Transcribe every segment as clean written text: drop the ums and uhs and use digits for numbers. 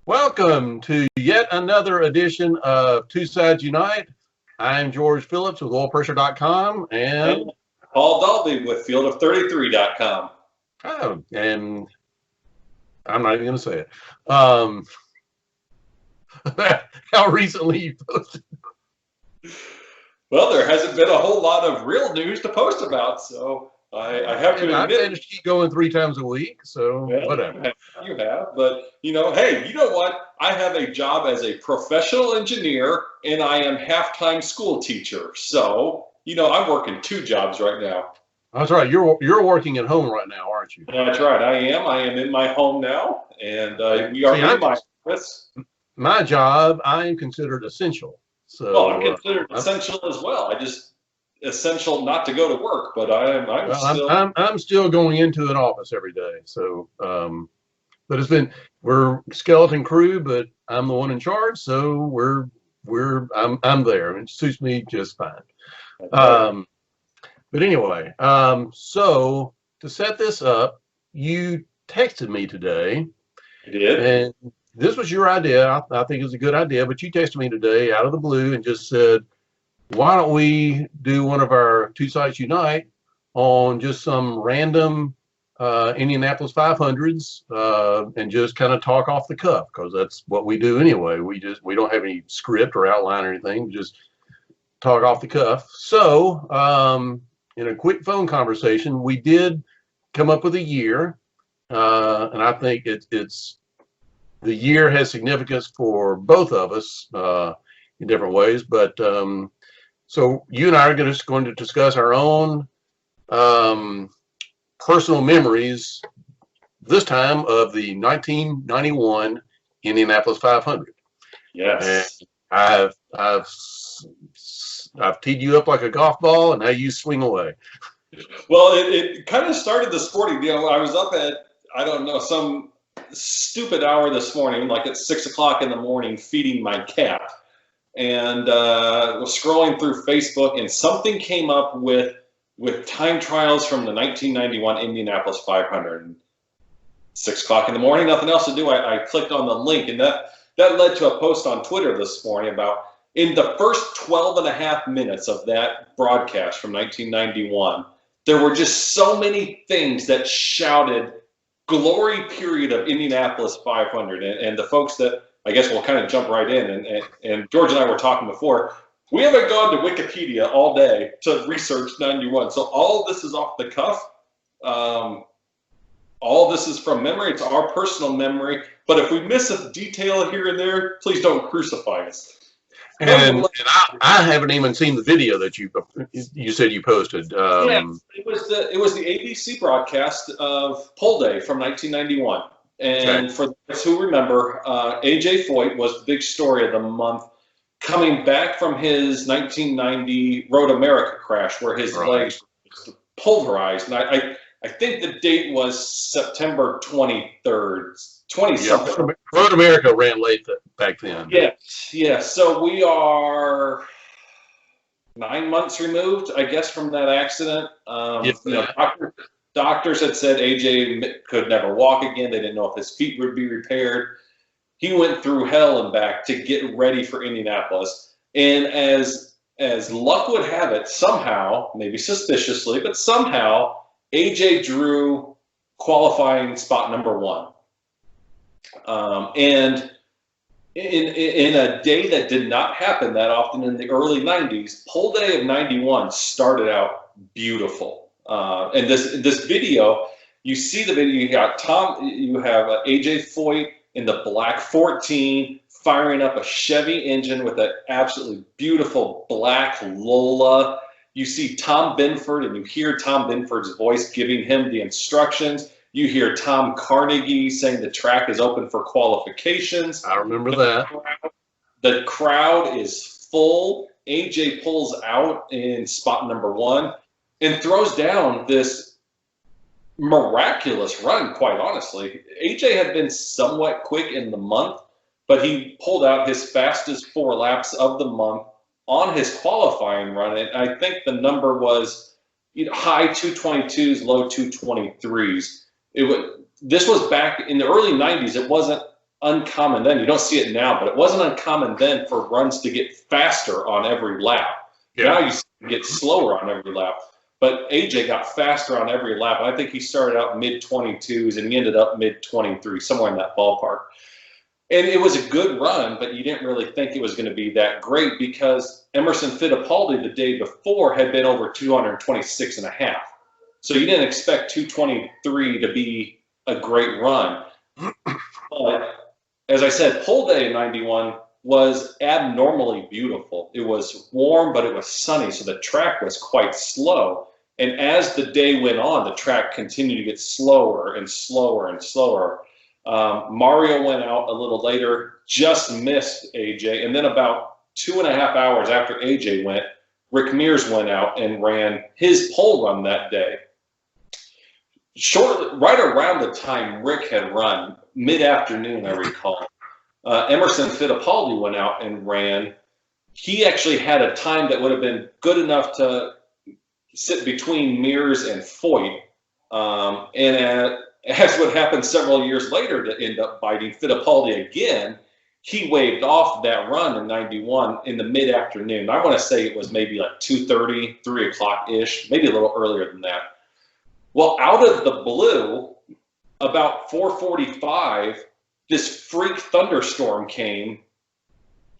Welcome to yet another edition of Two Sides Unite. I'm George Phillips with oilpressure.com and Paul Dalby with fieldof33.com. and I'm not even going to say it. How recently you posted? Well, there hasn't been a whole lot of real news to post about, so I have to admit. I managed to keep going 3 times a week, so whatever. You have, but hey, you know what? I have a job as a professional engineer, and I am half-time school teacher. So, I'm working 2 jobs right now. That's right. You're working at home right now, aren't you? That's right. I am. I am in my home now, and we are in my office. My job, I am considered essential. So, well, I'm considered essential as well. I just essential not to go to work, but I'm still going into an office every day. So, but we're skeleton crew, but I'm the one in charge, so I'm there, and it suits me just fine. But anyway, so to set this up, you texted me today. I did. And this was your idea. I think it was a good idea, but you texted me today out of the blue and just said, why don't we do one of our Two Sites Unite on just some random Indianapolis 500s and just kind of talk off the cuff, because that's what we do anyway. We don't have any script or outline or anything. We just talk off the cuff. So in a quick phone conversation, we did come up with a year, and I think it's the year has significance for both of us in different ways. But so you and I are just going to discuss our own personal memories, this time of the 1991 Indianapolis 500. Yes. And I've teed you up like a golf ball, and now you swing away. Well, it kind of started the sporting. I was up at, I don't know, some stupid hour this morning, like at 6 o'clock in the morning, feeding my cat, and was scrolling through Facebook, and something came up with time trials from the 1991 Indianapolis 500. And 6 o'clock in the morning, nothing else to do. I clicked on the link, and that led to a post on Twitter this morning about, in the first 12 and a half minutes of that broadcast from 1991, there were just so many things that shouted glory period of Indianapolis 500. And the folks that, I guess we'll kind of jump right in, and George and I were talking before, we haven't gone to Wikipedia all day to research 91. So all of this is off the cuff. All this is from memory. It's our personal memory. But if we miss a detail here and there, please don't crucify us. And I haven't even seen the video that you said you posted. Yeah, it was the ABC broadcast of Pole Day from 1991. And okay, for those who remember, AJ Foyt was the big story of the month, coming back from his 1990 Road America crash where his legs were pulverized. And I think the date was September 23rd. 20-something. Yeah, Road America ran late back then. Yes. So we are 9 months removed, I guess, from that accident. Doctors had said AJ could never walk again. They didn't know if his feet would be repaired. He went through hell and back to get ready for Indianapolis. And as luck would have it, somehow, maybe suspiciously, but somehow, AJ drew qualifying spot number 1. And in a day that did not happen that often in the early 90s, Pole Day of 91 started out beautiful. And this video, you see the video, you have AJ Foyt in the black 14 firing up a Chevy engine with an absolutely beautiful black Lola. You see Tom Binford, and you hear Tom Binford's voice giving him the instructions. You hear Tom Carnegie saying the track is open for qualifications. I remember that. The crowd is full. AJ pulls out in spot number 1 and throws down this miraculous run, quite honestly. AJ had been somewhat quick in the month, but he pulled out his fastest 4 laps of the month on his qualifying run. And I think the number was high 222s, low 223s. This was back in the early 90s. It wasn't uncommon then. You don't see it now, but it wasn't uncommon then for runs to get faster on every lap. Yeah. Now you get slower on every lap. But AJ got faster on every lap. I think he started out mid-22s and he ended up mid-23, somewhere in that ballpark. And it was a good run, but you didn't really think it was going to be that great because Emerson Fittipaldi the day before had been over 226 and a half. So you didn't expect 223 to be a great run. But as I said, pole day in 91 was abnormally beautiful. It was warm, but it was sunny, so the track was quite slow. And as the day went on, the track continued to get slower and slower and slower. Mario went out a little later, just missed AJ, and then about 2.5 hours after AJ went, Rick Mears went out and ran his pole run that day. Shortly, right around the time Rick had run, mid-afternoon, I recall, Emerson Fittipaldi went out and ran. He actually had a time that would have been good enough to sit between Mears and Foyt. As what happened several years later to end up biting Fittipaldi again, he waved off that run in 91 in the mid-afternoon. I want to say it was maybe like 2:30, 3 o'clock-ish, maybe a little earlier than that. Well, out of the blue, about 4:45, this freak thunderstorm came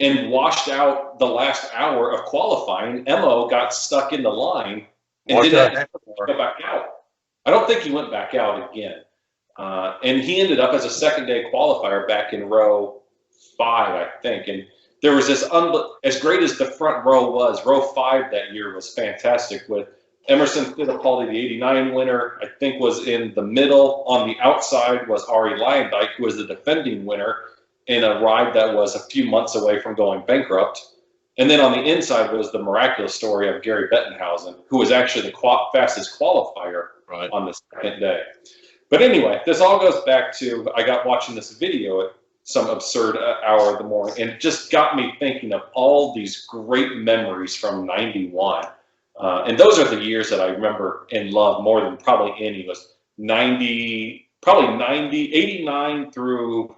and washed out the last hour of qualifying. Emo got stuck in the line and didn't go back out. I don't think he went back out again. And he ended up as a second-day qualifier back in row 5, I think. And there was this, as great as the front row was, row 5 that year was fantastic with Emerson Fittipaldi, the 89 winner, I think was in the middle. On the outside was Ari Lyondike, who was the defending winner in a ride that was a few months away from going bankrupt. And then on the inside was the miraculous story of Gary Bettenhausen, who was actually the fastest qualifier on the second day. But anyway, this all goes back to, I got watching this video at some absurd hour of the morning, and it just got me thinking of all these great memories from 91. And those are the years that I remember and love more than probably any. Was 89 through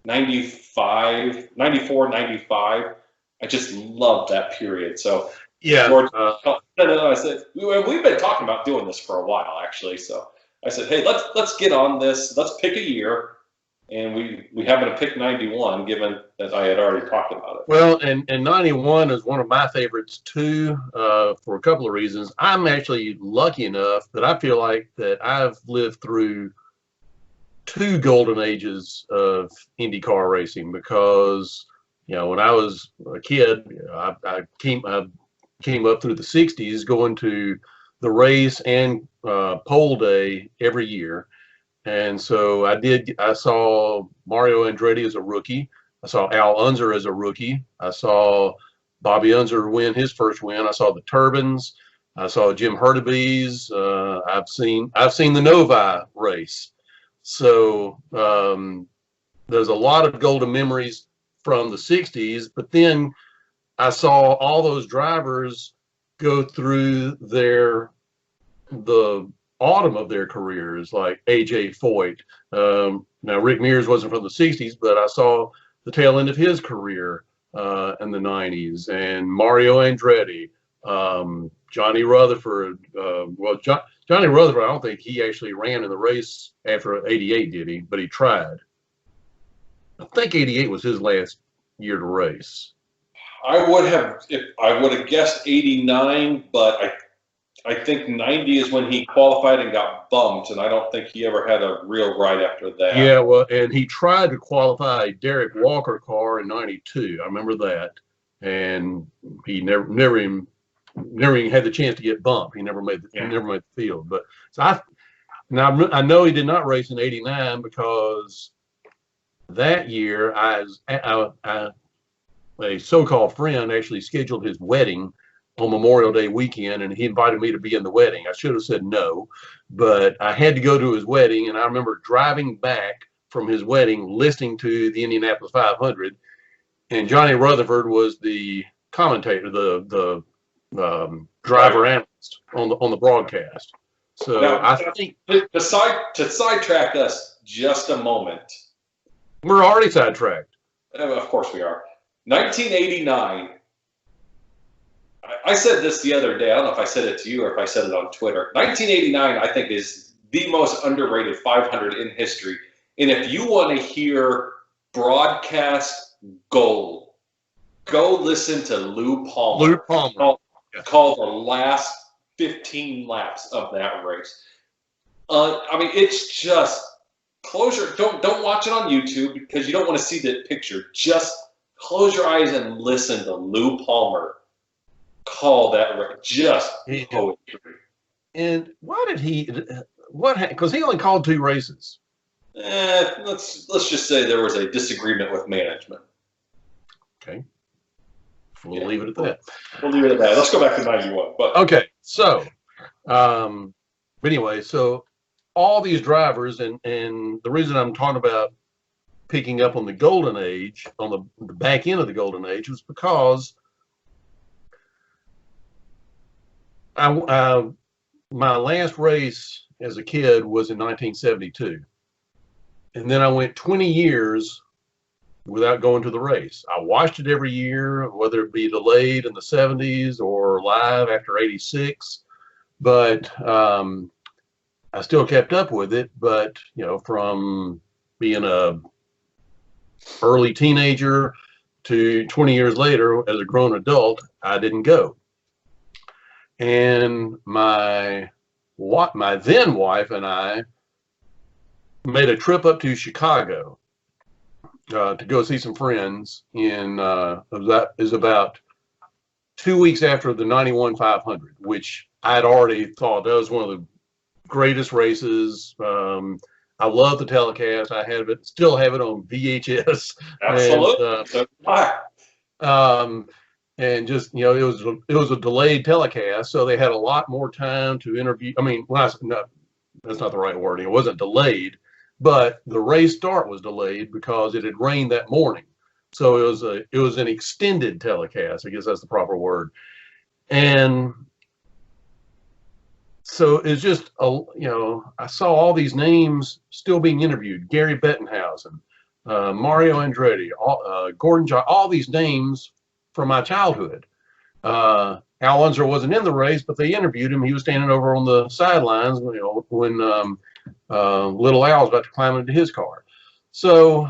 95, 94, 95. I just love that period. So yeah, George, I said, we've been talking about doing this for a while, actually. So I said, hey, let's get on this. Let's pick a year. And we happened to pick 91, given that I had already talked about it. Well, and 91 is one of my favorites too, for a couple of reasons. I'm actually lucky enough that I feel like that I've lived through 2 golden ages of IndyCar racing because, when I was a kid, I came up through the 60s going to the race and pole day every year. And so I saw Mario Andretti as a rookie. I saw Al Unser as a rookie. I saw Bobby Unser win his first win. I saw the Turbines. I saw Jim Hurtubise. I've seen the Novi race. So there's a lot of golden memories from the 60s, but then I saw all those drivers go through the autumn of their careers, like AJ Foyt. Now Rick Mears wasn't from the 60s, but I saw the tail end of his career in the 90s, and Mario Andretti, Johnny Rutherford. Johnny Rutherford, I don't think he actually ran in the race after 88, did he? But he tried. I think 88 was his last year to race. I would have guessed 89, but I think 90 is when he qualified and got bumped, and I don't think he ever had a real ride after that. Yeah, well, and he tried to qualify a Derek Walker car in 92. I remember that, and he never even had the chance to get bumped. He never made the field. But so I know he did not race in 89 because that year a so-called friend actually scheduled his wedding on Memorial Day weekend, and he invited me to be in the wedding. I should have said no, but I had to go to his wedding, and I remember driving back from his wedding listening to the Indianapolis 500, and Johnny Rutherford was the commentator, the driver analyst on the broadcast. So now, I think to sidetrack us just a moment, We're already sidetracked. Of course we are. 1989. I said this the other day. I don't know if I said it to you or if I said it on Twitter. 1989, I think, is the most underrated 500 in history. And if you want to hear broadcast gold, go listen to Lou Palmer. Lou Palmer. Called the last 15 laps of that race. I mean, it's just closure. Don't watch it on YouTube because you don't want to see the picture. Just close your eyes and listen to Lou Palmer call that race. Just poetry. And why did he? Because he only called 2 races. Let's just say there was a disagreement with management. Okay. We'll leave it at that. We'll leave it at that. Let's go back to 91. But okay, so anyway, so all these drivers, and the reason I'm talking about picking up on the golden age, on the back end of the golden age, was because my last race as a kid was in 1972, and then I went 20 years without going to the race. I watched it every year, whether it be delayed in the 70s or live after 86, but I still kept up with it. But, you know, from being a early teenager to 20 years later as a grown adult, I didn't go. And my then wife and I made a trip up to Chicago to go see some friends. That is about 2 weeks after the 91 500, which I'd already thought that was one of the greatest races. I love the telecast. Still have it on VHS. Absolutely. And just, you know, it was a delayed telecast, so they had a lot more time to interview. I mean, that's not the right wording. It wasn't delayed, but the race start was delayed because it had rained that morning. So it was an extended telecast. I guess that's the proper word. And so it's just, you know, I saw all these names still being interviewed. Gary Bettenhausen, Mario Andretti, Gordon John, all these names from my childhood. Al Unser wasn't in the race, but they interviewed him. He was standing over on the sidelines, you know, when little Al was about to climb into his car. So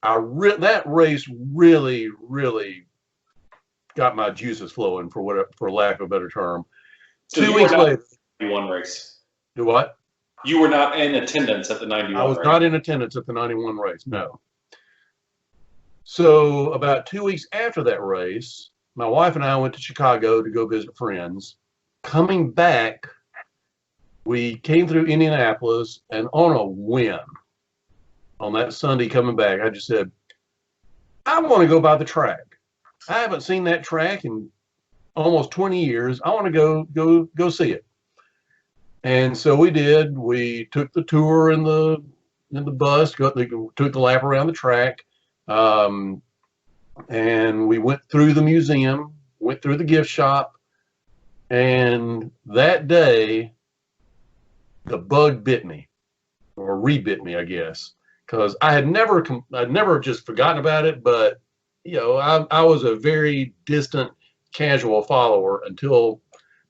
that race really, really got my juices flowing, for lack of a better term. So 2 weeks later, 91 race. Do what? You were not in attendance at the 91 I was race. not in attendance at the 91 race, no. So about 2 weeks after that race, my wife and I went to Chicago to go visit friends. Coming back, we came through Indianapolis, and on a whim, on that Sunday coming back, I just said, I want to go by the track. I haven't seen that track in almost 20 years. I want to go see it. And so we did. We took the tour in the bus, took the lap around the track, and we went through the museum, went through the gift shop, and that day, the bug bit me, or re-bit me, I guess, because I'd never just forgotten about it, but you know, I was a very distant, casual follower until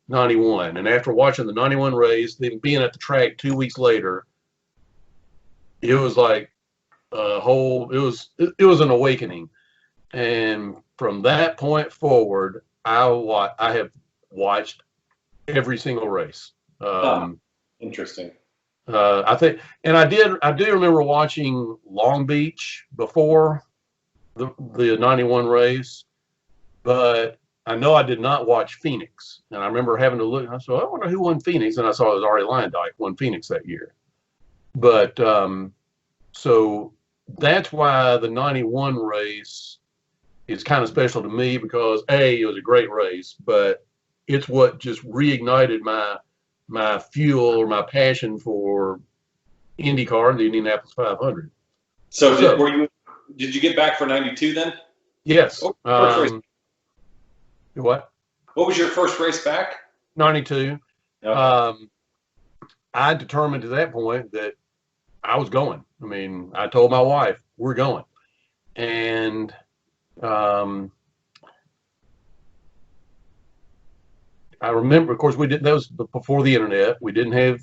91, and after watching the 91 race, then being at the track 2 weeks later, it was like it was an awakening. And from that point forward, I have watched every single race. Interesting. I think, and I do remember watching Long Beach before the 91 race, but I know I did not watch Phoenix. And I remember having to look, I said, I wonder who won Phoenix. And I saw it was Arie Luyendyk won Phoenix that year. But so that's why the 91 race is kind of special to me, because it was a great race, but it's what just reignited my fuel, or my passion for IndyCar and the Indianapolis 500. So did you get back for 92 then? Yes. What was your first race back? 92. Okay. I determined at that point that I was going. I mean, I told my wife, we're going. And I remember, of course, that was before the internet. We didn't have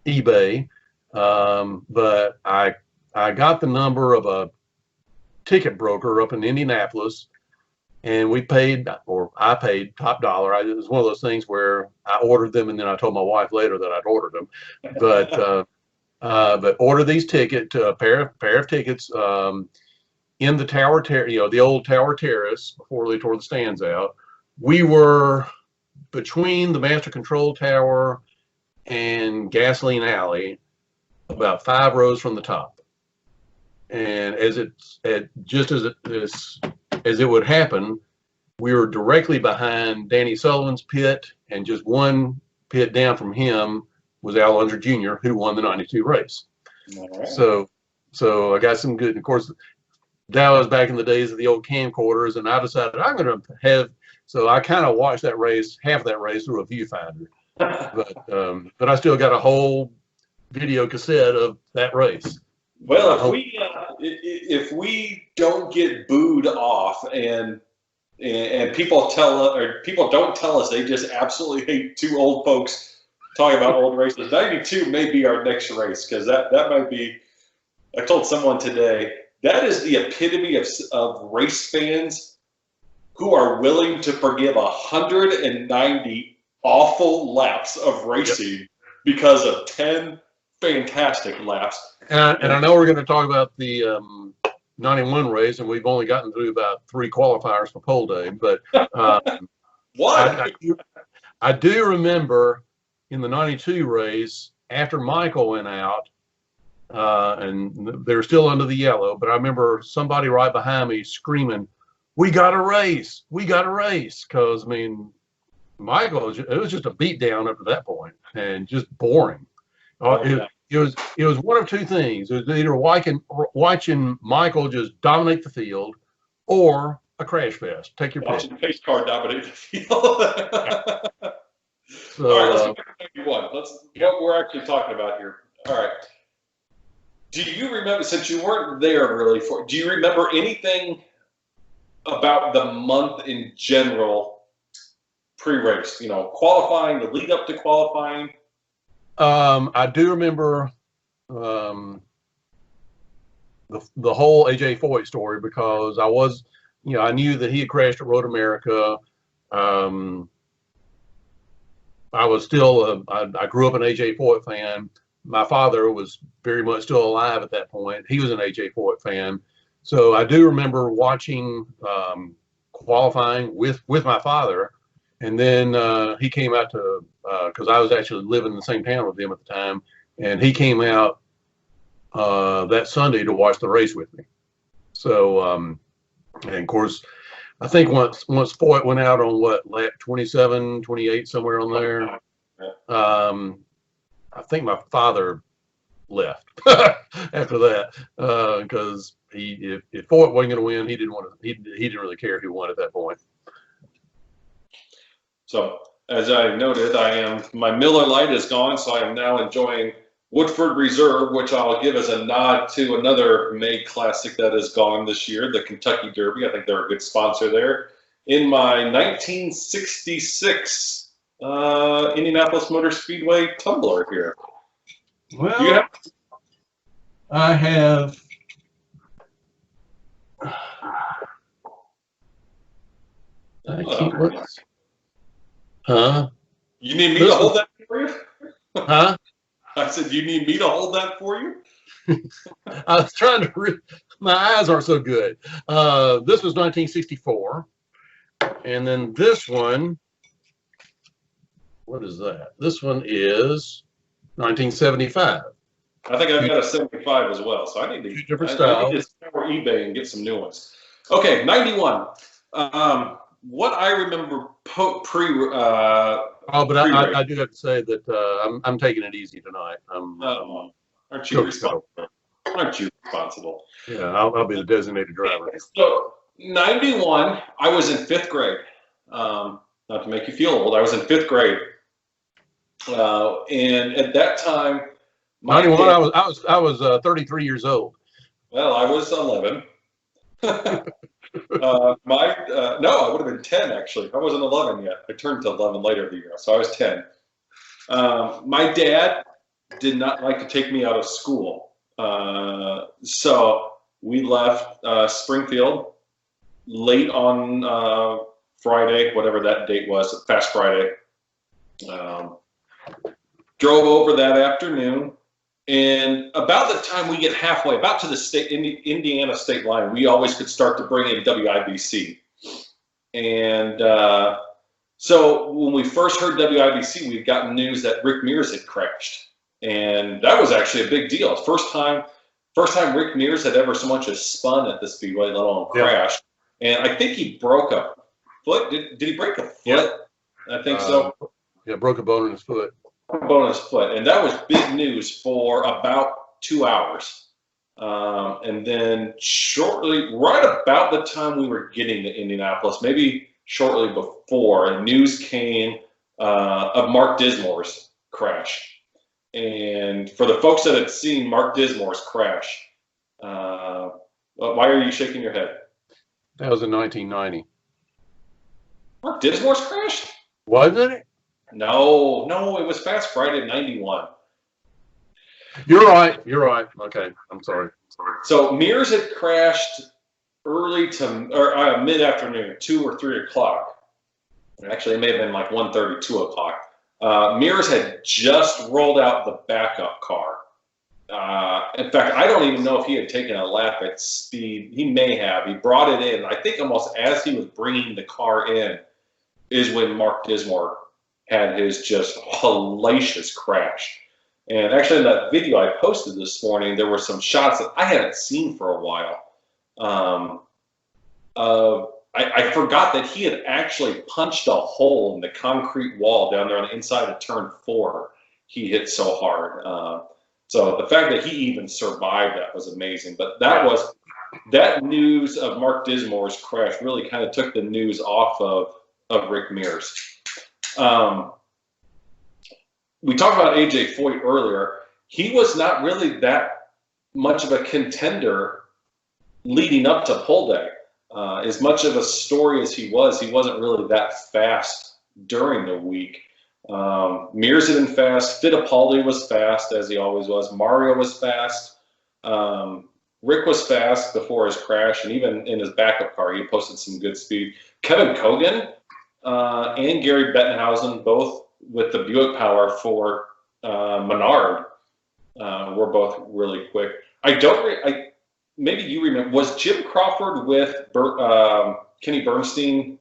eBay. But I got the number of a ticket broker up in Indianapolis, and we paid, or I paid top dollar. It was one of those things where I ordered them, and then I told my wife later that I'd ordered them. But order these tickets, a pair of tickets, in the Tower, the old Tower Terrace before they tore the stands out. We were between the Master Control Tower and Gasoline Alley, about 5 rows from the top. And as it would happen, we were directly behind Danny Sullivan's pit, and just one pit down from him was Al Unser Jr., who won the '92 race. All right. So I got some good. And of course, that was back in the days of the old camcorders, and I decided I'm going to have. So I kind of watched that race, half of that race, through a viewfinder. But I still got a whole video cassette of that race. Well, if we don't get booed off and people don't tell us, they just absolutely hate two old folks talking about old races, 92 may be our next race, because that might be. I told someone today, that is the epitome of race fans who are willing to forgive 190 awful laps of racing because of 10 fantastic laps. And I know we're going to talk about the 91 race, and we've only gotten through about 3 qualifiers for pole day. But what? I do remember in the 92 race, after Michael went out, and they were still under the yellow, but I remember somebody right behind me screaming, "We got a race! We got a race!" Because, I mean, Michael, it was just a beat down up to that point, and just boring. It was one of two things. It was either watching Michael just dominate the field, or a crash fest. Take your pick. Watching pace car dominate the field. So, all right, let's go to 91. What we're actually talking about here. All right. Do you remember, since you weren't there really, do you remember anything about the month in general pre-race? You know, qualifying, the lead up to qualifying. I do remember the whole AJ Foyt story, because I knew that he had crashed at Road America. I was still, I grew up an AJ Foyt fan. My father was very much still alive at that point. He was an AJ Foyt fan. So I do remember watching qualifying with my father. And then he came out to, because I was actually living in the same town with him at the time, and he came out that Sunday to watch the race with me. So, and of course, I think once Foyt went out on lap 27, 28, somewhere on there, I think my father left after that, because if Foyt wasn't going to win, he didn't really care who won at that point. So, as I noted, my Miller Lite is gone, so I am now enjoying Woodford Reserve, which I'll give as a nod to another May Classic that is gone this year, the Kentucky Derby. I think they're a good sponsor there. In my 1966 Indianapolis Motor Speedway tumbler here. Well, I have. I can't look. Huh? You need me to hold that for you? Huh? I said, you need me to hold that for you? I was trying to read. My eyes aren't so good. This was 1964. And then this one, what is that? This one is 1975. I think I've got a 75 as well. So I need to different styles. I need to scour eBay and get some new ones. Okay, 91. What I remember but I do have to say that I'm taking it easy tonight. Aren't you responsible? Aren't you responsible? Yeah, I'll be the designated driver. So 91, I was in 5th grade. Not to make you feel old, I was in 5th grade. And at that time, My 91. dad, I was 33 years old. well, I was 11. No, I would have been 10 actually. I wasn't 11 yet. I turned to 11 later in the year, so I was 10. My dad did not like to take me out of school, so we left Springfield late on Friday, whatever that date was, Fast Friday. Drove over that afternoon, and about the time we get halfway, about to the Indiana state line, we always could start to bring in WIBC. And so when we first heard WIBC, we'd gotten news that Rick Mears had crashed, and that was actually a big deal. First time Rick Mears had ever so much as spun at the speedway, let alone crashed. And I think he broke a foot. Did he break a foot? Yeah. I think so. Yeah, broke a bone in his foot. Bonus foot, and that was big news for about 2 hours. And then shortly, right about the time we were getting to Indianapolis, maybe shortly before, news came of Mark Dismore's crash. And for the folks that had seen Mark Dismore's crash, why are you shaking your head? That was in 1990. Mark Dismore's crash? Wasn't it? No, it was Fast Friday '91. You're right. Okay, I'm sorry. So Mears had crashed early to mid-afternoon, 2 or 3 o'clock. Actually, it may have been like 1:30, 2 o'clock. Mears had just rolled out the backup car. In fact, I don't even know if he had taken a lap at speed. He may have. He brought it in. I think almost as he was bringing the car in is when Mark Dismore had his just hellacious crash. And actually in that video I posted this morning, there were some shots that I hadn't seen for a while. I forgot that he had actually punched a hole in the concrete wall down there on the inside of turn 4. He hit so hard. So the fact that he even survived that was amazing. But that news of Mark Dismore's crash really kind of took the news off of Rick Mears. We talked about AJ Foyt earlier. He was not really that much of a contender leading up to pole day. As much of a story as he wasn't really that fast during the week. Mears had been fast. Fittipaldi was fast, as he always was. Mario was fast. Rick was fast before his crash, and even in his backup car, he posted some good speed. Kevin Cogan and Gary Bettenhausen, both with the Buick power for Menard, were both really quick. Maybe you remember, was Jim Crawford with Kenny Bernstein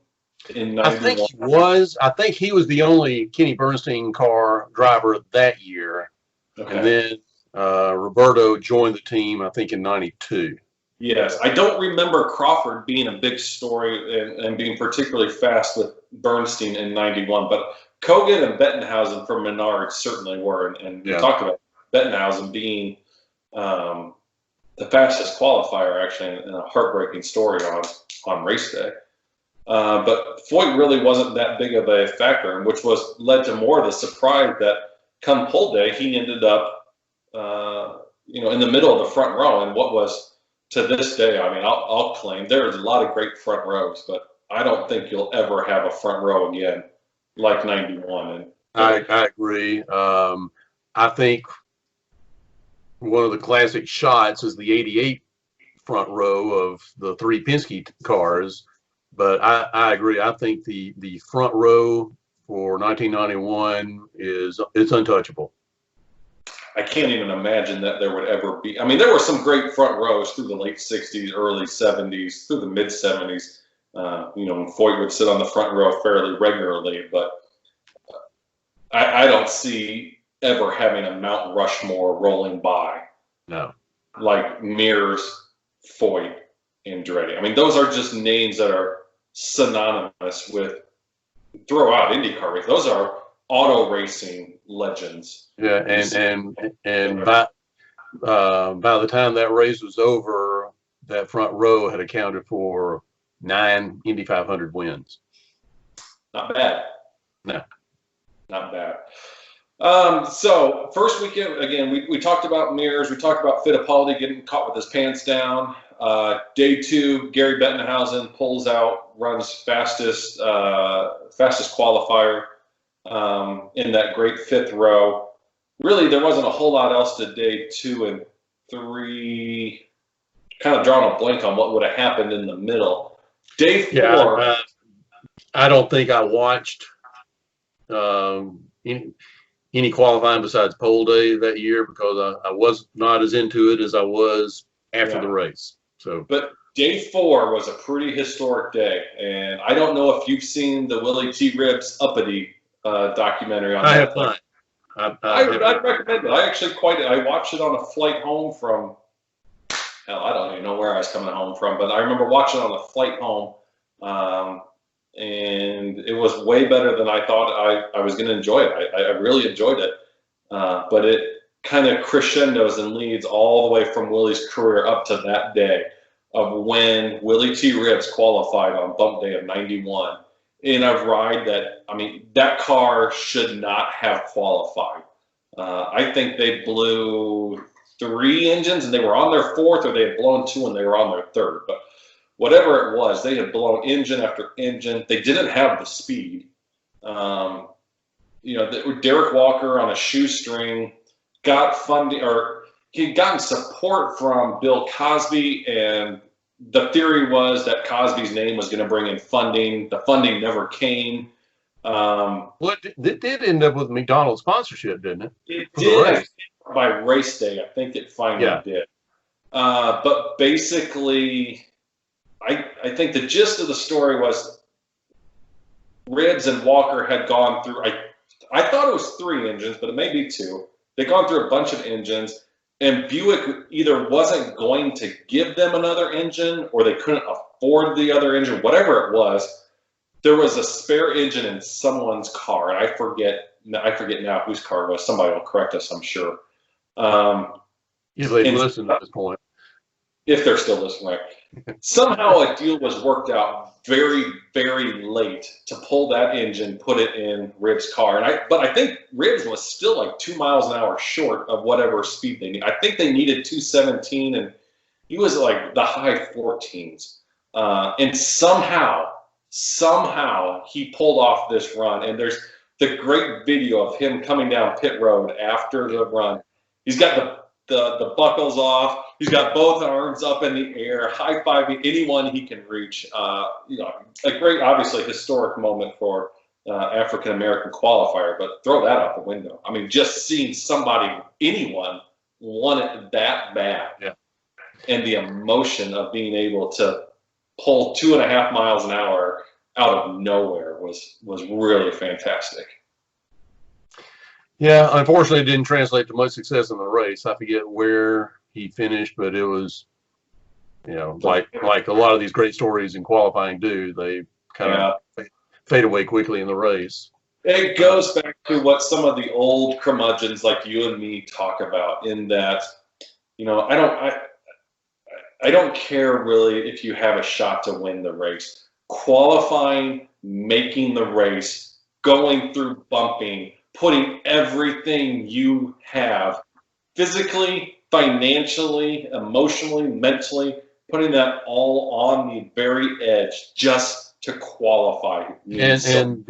in 91? I think he was. I think he was the only Kenny Bernstein car driver that year. Okay. And then Roberto joined the team, I think, in 92. Yes, I don't remember Crawford being a big story and being particularly fast with Bernstein in 91, but Kogan and Bettenhausen from Menard certainly were, and we talked about Bettenhausen being the fastest qualifier, actually, in a heartbreaking story on race day. But Foyt really wasn't that big of a factor, which led to more of the surprise that come pole day, he ended up in the middle of the front row, and what was, to this day, I mean, I'll claim there's a lot of great front rows, but I don't think you'll ever have a front row again like 91. And I agree. I think one of the classic shots is the 88 front row of the 3 Penske cars, but I agree. I think the front row for 1991 it's untouchable. I can't even imagine that there would ever be. I mean, there were some great front rows through the late 60s, early 70s, through the mid 70s. When Foyt would sit on the front row fairly regularly, but I don't see ever having a Mount Rushmore rolling by. No. Like Mears, Foyt, Andretti. I mean, those are just names that are synonymous with throughout IndyCar race. Those are auto racing legends. Yeah, and by the time that race was over, that front row had accounted for 9 Indy 500 wins. Not bad. No. Not bad. So first weekend, again, we talked about mirrors. We talked about Fittipaldi getting caught with his pants down. Day 2, Gary Bettenhausen pulls out, runs fastest qualifier in that great 5th row. Really, there wasn't a whole lot else to day 2 and 3. Kind of drawing a blank on what would have happened in the middle. Day 4. Yeah, I don't think I watched any qualifying besides pole day that year because I was not as into it as I was after the race. So, but day 4 was a pretty historic day, and I don't know if you've seen the Willie T. Ribbs Uppity documentary on Netflix. I have not. I'd recommend it. I watched it on a flight home from. Hell, I don't even know where I was coming home from, but I remember watching it on a flight home, and it was way better than I thought I was going to enjoy it. I really enjoyed it, but it kind of crescendos and leads all the way from Willie's career up to that day of when Willie T. Ribbs qualified on bump day of 91 in a ride that, I mean, that car should not have qualified. I think they blew 3 engines and they were on their 4th, or they had blown 2 and they were on their 3rd. But whatever it was, they had blown engine after engine. They didn't have the speed. Derek Walker on a shoestring got funding, or he'd gotten support from Bill Cosby, and the theory was that Cosby's name was going to bring in funding. The funding never came. It did end up with McDonald's sponsorship, didn't it? It did. By race day, I think it finally did. But basically, I think the gist of the story was Ribbs and Walker had gone through, I thought it was 3 engines, but it may be 2. They'd gone through a bunch of engines, and Buick either wasn't going to give them another engine, or they couldn't afford the other engine, whatever it was. There was a spare engine in someone's car, and I forget now whose car it was. Somebody will correct us, I'm sure. If they listen at this point. If they're still listening, right. Somehow a deal was worked out very, very late to pull that engine, put it in Ribbs' car. But I think Ribbs was still like 2 miles an hour short of whatever speed they needed. I think they needed 217, and he was like the high 14s. And somehow he pulled off this run. And there's the great video of him coming down pit road after the run. He's got the buckles off. He's got both arms up in the air, high-fiving anyone he can reach. A great, obviously, historic moment for African-American qualifier, but throw that out the window. I mean, just seeing anyone want it that bad, and the emotion of being able to pull 2.5 miles an hour out of nowhere was really fantastic. Yeah, unfortunately, it didn't translate to much success in the race. I forget where he finished, but it was, like a lot of these great stories in qualifying do, they kind of fade away quickly in the race. It goes back to what some of the old curmudgeons like you and me talk about, in that, I don't care really if you have a shot to win the race. Qualifying, making the race, going through bumping, putting everything you have, physically, financially, emotionally, mentally, putting that all on the very edge just to qualify. And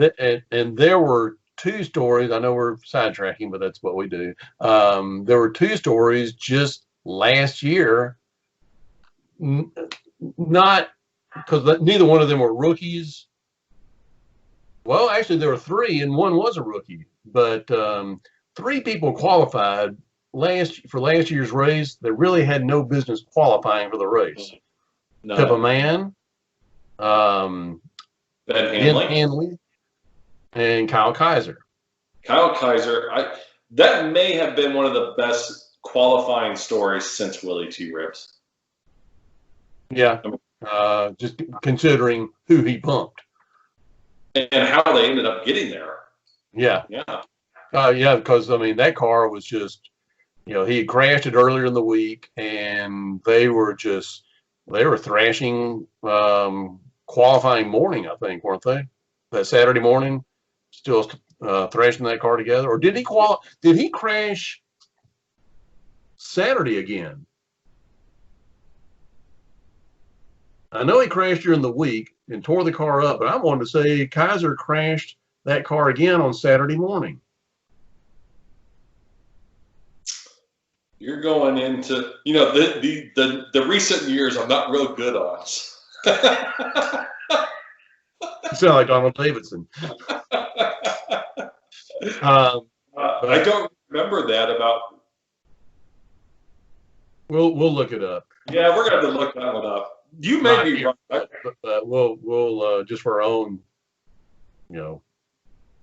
there were 2 stories. I know we're sidetracking, but that's what we do. There were 2 stories just last year, not because neither one of them were rookies. Well, actually, there were 3, and one was a rookie. But 3 people qualified for last year's race that really had no business qualifying for the race. Pippa Mann, Ben Hanley, and Kyle Kaiser. Kyle Kaiser, that may have been one of the best qualifying stories since Willie T. Ribbs. Yeah, just considering who he bumped. And how they ended up getting there. Yeah. Because I mean that car was just, he had crashed it earlier in the week, and they were thrashing qualifying morning, I think, weren't they? That Saturday morning, still thrashing that car together, or did he crash Saturday again? I know he crashed during the week and tore the car up, but I wanted to say Kaiser crashed that car again on Saturday morning. You're going into, the recent years I'm not real good on. You sound like Donald Davidson. I don't remember that about. We'll look it up. Yeah, we're gonna have to look that one up. You may be right. But we'll just for our own,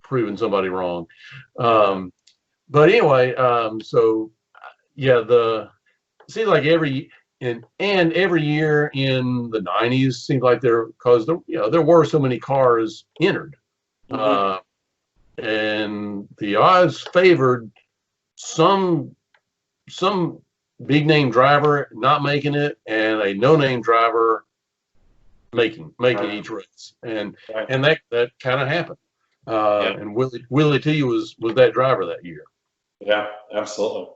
proving somebody wrong. But anyway, so yeah, seems like every year in the 90s seems like because there were so many cars entered, and the odds favored some big name driver not making it and a no name driver making each race, and that kind of happened. And Willie T was that driver that year. Yeah, absolutely.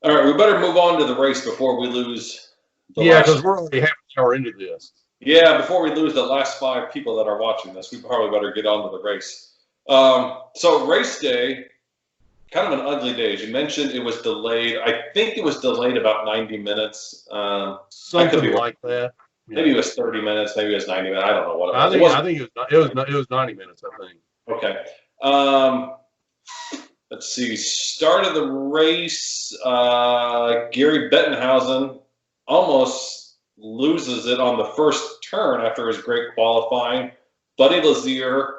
All right, we better move on to the race before we lose. Because we're already half an hour into this. Yeah, before we lose the last 5 people that are watching this, we probably better get on to the race. So race day, kind of an ugly day. As you mentioned, it was delayed. I think it was delayed about 90 minutes. Something like that. Yeah. Maybe it was 30 minutes. Maybe it was 90 minutes. I don't know what it was. I think it was 90 minutes, I think. Okay. Let's see. Start of the race, Gary Bettenhausen almost loses it on the first turn after his great qualifying. Buddy Lazier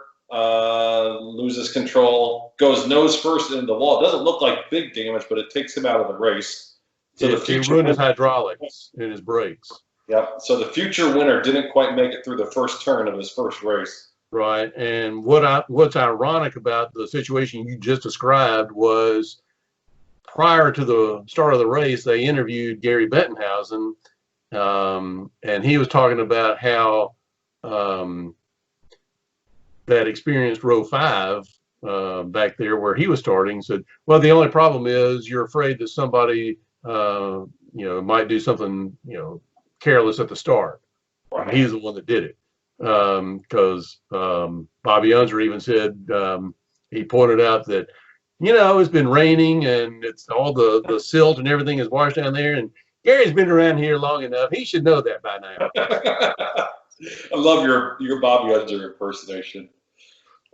loses control, goes nose first into the wall. It doesn't look like big damage, but it takes him out of the race. So he ruined his hydraulics and his brakes. Yep. So the future winner didn't quite make it through the first turn of his first race. Right. And what's ironic about the situation you just described was prior to the start of the race, they interviewed Gary Bettenhausen, and he was talking about how that experienced row 5 back there where he was starting said, well, the only problem is you're afraid that somebody might do something careless at the start. Right. He's the one that did it. Because Bobby Unser even said, he pointed out that, it's been raining and it's all the silt and everything is washed down there. And Gary's been around here long enough. He should know that by now. I love your Bobby Unser impersonation.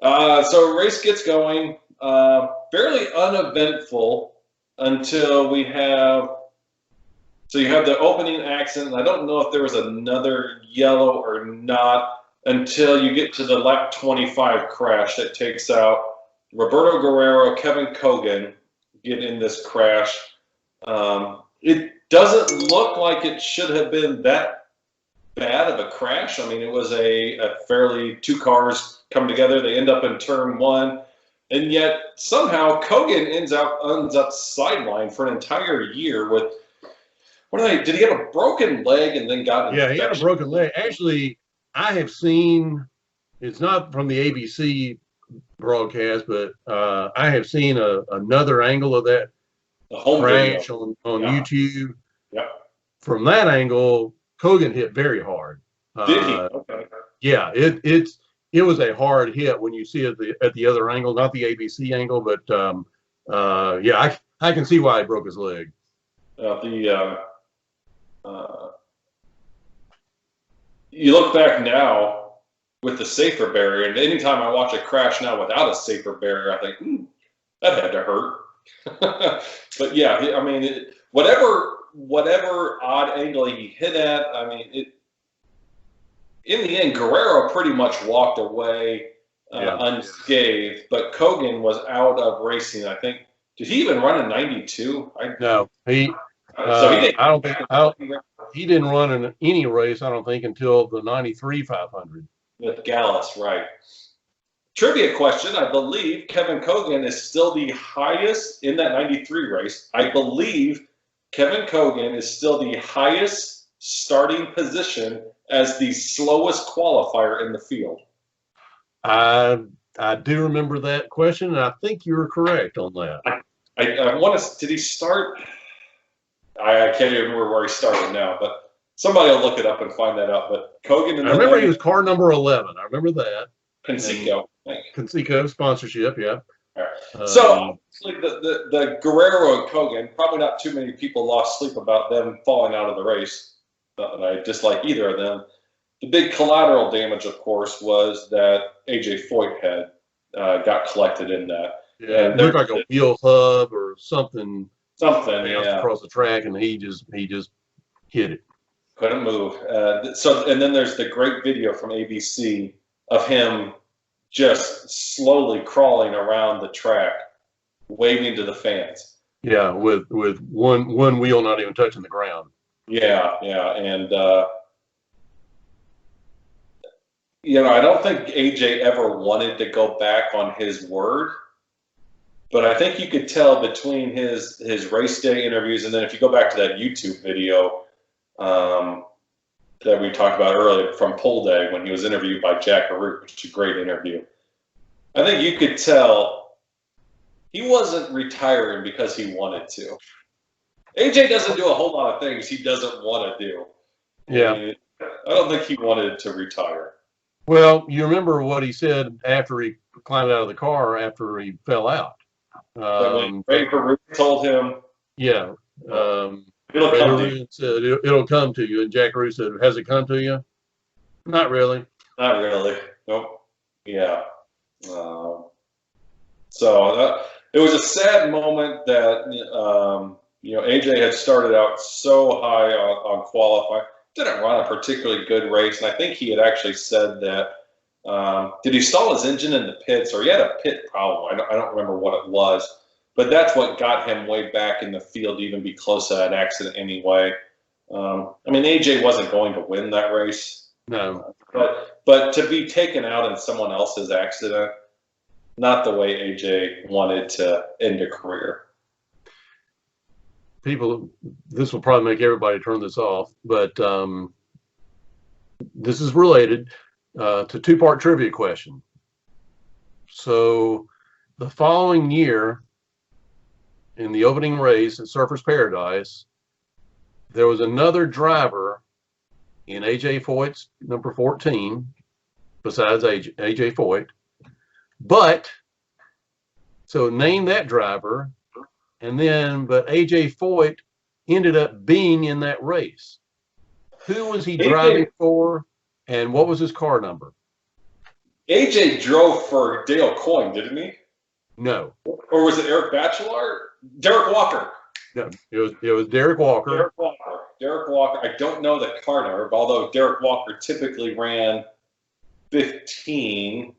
So race gets going, fairly uneventful until we have. So you have the opening accident. I don't know if there was another yellow or not until you get to the lap 25 crash that takes out Roberto Guerrero, Kevin Kogan get in this crash. It doesn't look like it should have been that bad of a crash. I mean, it was a fairly 2 cars come together. They end up in turn 1. And yet somehow Kogan ends up sidelined for an entire year with, did he have a broken leg and then got an infection? He had a broken leg. Actually, I have seen, it's not from the ABC broadcast, but I have seen another angle of that crash on YouTube. Yep. From that angle, Kogan hit very hard. Did he? Okay. Yeah, it was a hard hit when you see it at the other angle, not the ABC angle, but I can see why he broke his leg. You look back now with the safer barrier, and anytime I watch a crash now without a safer barrier, I think, that had to hurt. But yeah, I mean, whatever odd angle he hit at, I mean, in the end, Guerrero pretty much walked away unscathed, but Kogan was out of racing. I think, did he even run a 92? No, he. He didn't run in any race, I don't think, until the 93 500. With Gallus, right. Trivia question, I believe Kevin Kogan is still the highest in that 93 race. I believe Kevin Kogan is still the highest starting position as the slowest qualifier in the field. I I do remember that question, and I think you were correct on that. I want to. Did he start? I can't even remember where he started now, but somebody will look it up and find that out. But Kogan and I remember he was car number 11. I remember that. Conseco. Conseco sponsorship, yeah. So the Guerrero and Kogan, probably not too many people lost sleep about them falling out of the race. Not that I dislike either of them. The big collateral damage, of course, was that AJ Foyt had got collected in that. Yeah, it looked like a wheel hub or something. Something, yeah. Across the track, and he just hit it. Couldn't move. And then there's the great video from ABC of him just slowly crawling around the track, waving to the fans. Yeah, with one wheel not even touching the ground. Yeah, and I don't think AJ ever wanted to go back on his word. But I think you could tell between his race day interviews, and then if you go back to that YouTube video that we talked about earlier from Pole Day when he was interviewed by Jack Arute, which is a great interview. I think you could tell he wasn't retiring because he wanted to. AJ doesn't do a whole lot of things he doesn't want to do. Yeah. I don't think he wanted to retire. Well, you remember what he said after he climbed out of the car after he fell out. Ray Arute told him, yeah, it'll come to you. Said, it'll come to you. And Jack Arute said, has it come to you? Not really. Not really. Nope. Yeah. It was a sad moment that, AJ had started out so high on qualifying. Didn't run a particularly good race. And I think he had actually said that, did he stall his engine in the pits, or he had a pit problem? I don't remember what it was, but that's what got him way back in the field to even be close to that accident anyway. AJ wasn't going to win that race. No. But to be taken out in someone else's accident, not the way AJ wanted to end a career. People, this will probably make everybody turn this off, but this is related to two-part trivia question. So the following year, in the opening race at Surfers Paradise, there was another driver in AJ Foyt's number 14, besides AJ Foyt. But, so name that driver, but AJ Foyt ended up being in that race. Who was he driving for, and what was his car number? AJ drove for Dale Coyne, didn't he? No. Or was it Eric Bachelard? Derek Walker. No, it was Derek Walker. Derek Walker. I don't know the car number, although Derek Walker typically ran 15.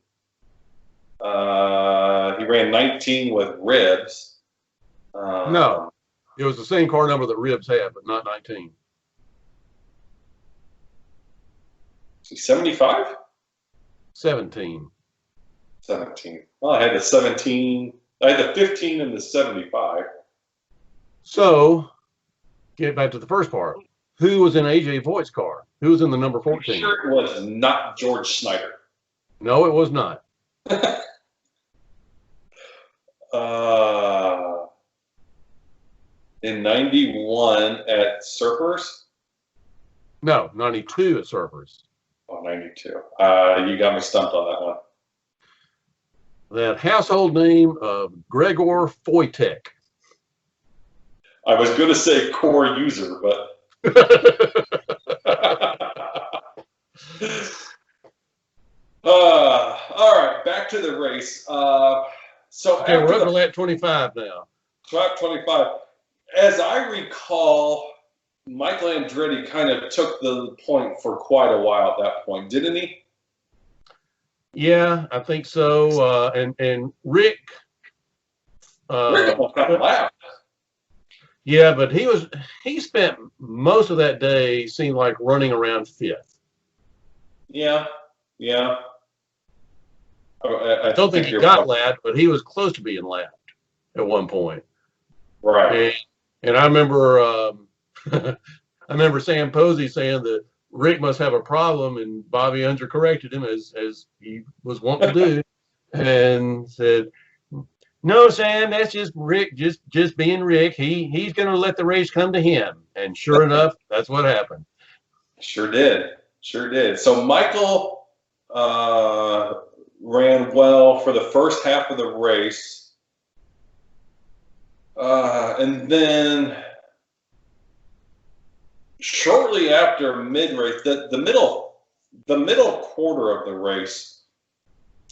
He ran 19 with Ribs. No, it was the same car number that Ribs had, but not 19. 75? 17. 17. Well, I had the 17. I had the 15 and the 75. So, get back to the first part. Who was in AJ Foyt's car? Who was in the number 14? I'm sure it was not George Snyder. No, it was not. In 91 at Surfers? No, 92 at Surfers. Oh, 92. You got me stumped on that one. That household name of Gregor Foytek. I was going to say core user, but. All right, back to the race. Okay, we're up to lap 25 now. Lap 25. As I recall, Michael Andretti kind of took the point for quite a while at that point, didn't he? Yeah, I think so. And Rick. Rick almost got lap. Yeah, but he spent most of that day seemed like running around fifth. Yeah. I don't think he got lapped, but he was close to being lapped at one point. Right. And I remember Sam Posey saying that Rick must have a problem, and Bobby Unser corrected him as he was wanting to do. and said, "No, Sam, that's just Rick, just being Rick. He's going to let the race come to him." And sure enough, that's what happened. Sure did. So Michael ran well for the first half of the race, and then shortly after mid-race, the middle quarter of the race,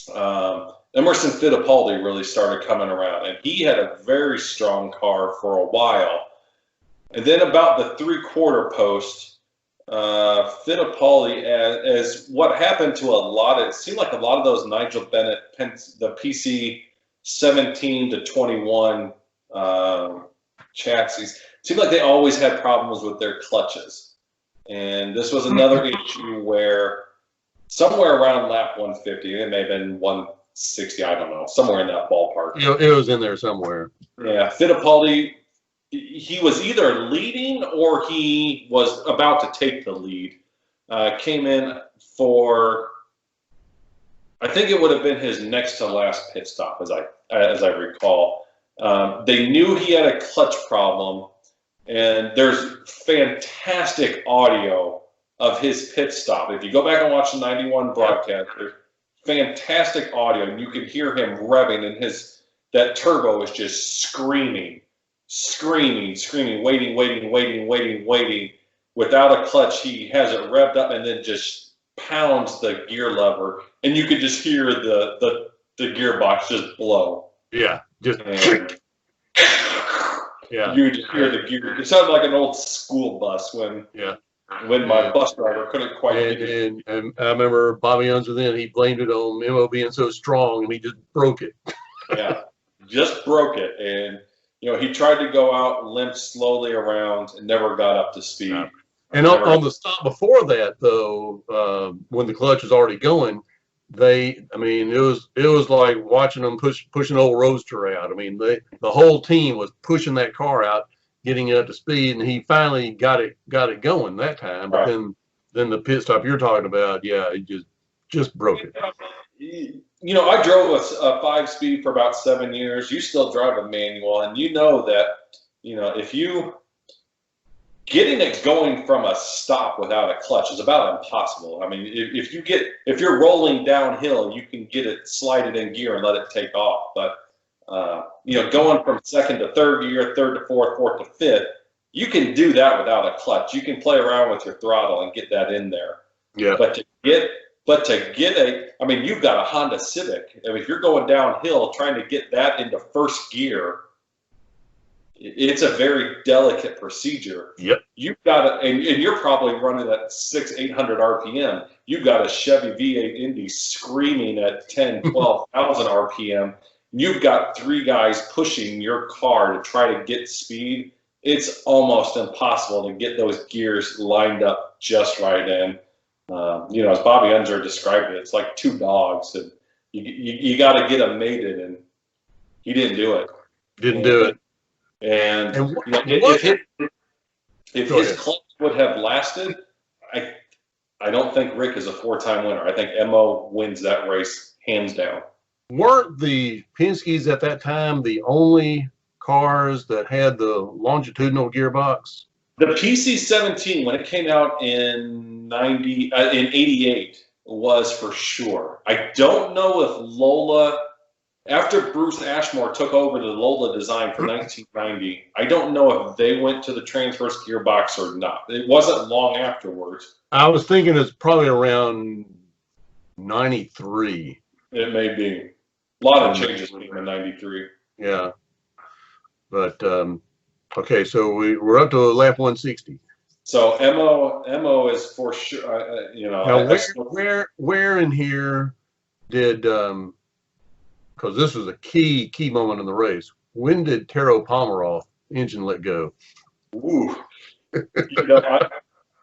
Emerson Fittipaldi really started coming around, and he had a very strong car for a while. And then about the three-quarter post, Fittipaldi, as what happened to a lot, it seemed like a lot of those Nigel Bennett, the PC 17 to 21 chassis, seemed like they always had problems with their clutches. And this was another issue where somewhere around lap 150, it may have been 160, I don't know, somewhere in that ballpark. It was in there somewhere. Yeah, Fittipaldi, he was either leading or he was about to take the lead. Came in for, I think it would have been his next to last pit stop, as I recall. They knew he had a clutch problem, and there's fantastic audio of his pit stop. If you go back and watch the 91 broadcast, there's fantastic audio, and you can hear him revving, and that turbo is just screaming, waiting. Without a clutch, he has it revved up and then just pounds the gear lever, and you could just hear the gearbox just blow. Yeah, just yeah. You just hear the gear. It sounded like an old school bus when my bus driver couldn't quite get it. And I remember Bobby Unser then, he blamed it on Memo being so strong, and he just broke it. Yeah, just broke it. And, he tried to go out, limped slowly around, and never got up to speed. Yeah. And on the stop before that, though, when the clutch was already going, it was like watching them pushing old Roadster out. I mean, the whole team was pushing that car out, getting it up to speed, and he finally got it going that time. But then the pit stop you're talking about, it just broke it. I drove a 5-speed for about 7 years. You still drive a manual, and you know that, if you getting it going from a stop without a clutch is about impossible. I mean, if you're rolling downhill, you can get it slided in gear and let it take off. But going from second to third gear, third to fourth to fifth, you can do that without a clutch. You can play around with your throttle and get that in there. Yeah. But to get you've got a Honda Civic. I mean, if you're going downhill trying to get that into first gear, it's a very delicate procedure. Yep. You've got and you're probably running at 600-800 RPM. You've got a Chevy V8 Indy screaming at 10,000-12,000 RPM. You've got 3 guys pushing your car to try to get speed. It's almost impossible to get those gears lined up just right in. As Bobby Unser described it, it's like 2 dogs, and you got to get them mated, and he didn't do it. Do it. And if his clutch would have lasted, I don't think Rick is a 4-time winner. I think Mo wins that race hands down. Weren't the Penske's at that time the only cars that had the longitudinal gearbox? The PC-17, when it came out in 88, was for sure. I don't know if Lola, after Bruce Ashmore took over the Lola design for 1990, I don't know if they went to the transverse gearbox or not. It wasn't long afterwards. I was thinking it's probably around 93. It may be. A lot of changes came in 93. Yeah. But, okay, so we're up to lap 160. So Mo is for sure, Now, where in here did, because this was a key moment in the race, when did Taro Pomeroy engine let go? Ooh.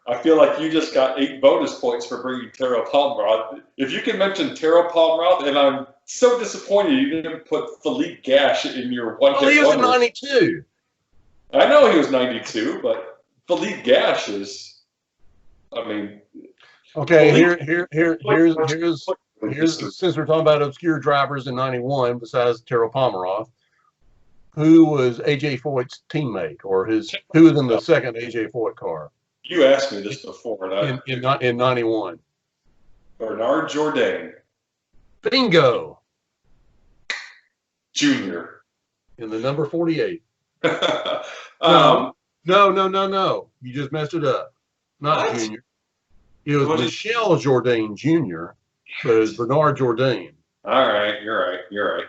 I feel like you just got 8 bonus points for bringing Taro Pomeroy. If you can mention Taro Pomeroy, and I'm so disappointed you didn't put Philippe Gash in your one-hit wonder. He was 92. I know he was 92, but Philippe Gash is, Okay, here's since we're talking about obscure drivers in '91, besides Terrell Pomeroy, who was AJ Foyt's teammate, or who was in the second AJ Foyt car? You asked me this before. In '91. Bernard Jourdain. Bingo. Junior. In the number 48. um, No. You just messed it up. Not what? Junior. It was Michel Jourdain Jr., but it's Bernard Jourdain. All right, you're right.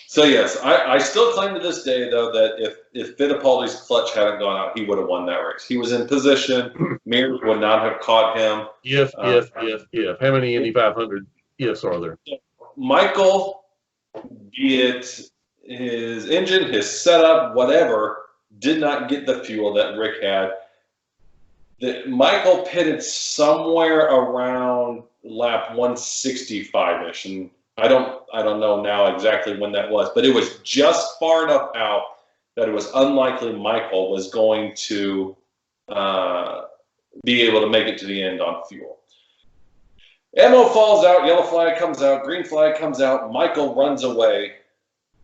So yes, I still claim to this day though that if Fittipaldi's clutch hadn't gone out, he would have won that race. He was in position. Mears would not have caught him. If. How many Indy 500 ifs are there? Michael, be it his engine, his setup, whatever, did not get the fuel that Rick had. Michael pitted somewhere around lap 165-ish, and I don't know now exactly when that was, but it was just far enough out that it was unlikely Michael was going to be able to make it to the end on fuel. Ammo falls out, yellow flag comes out, green flag comes out. Michael runs away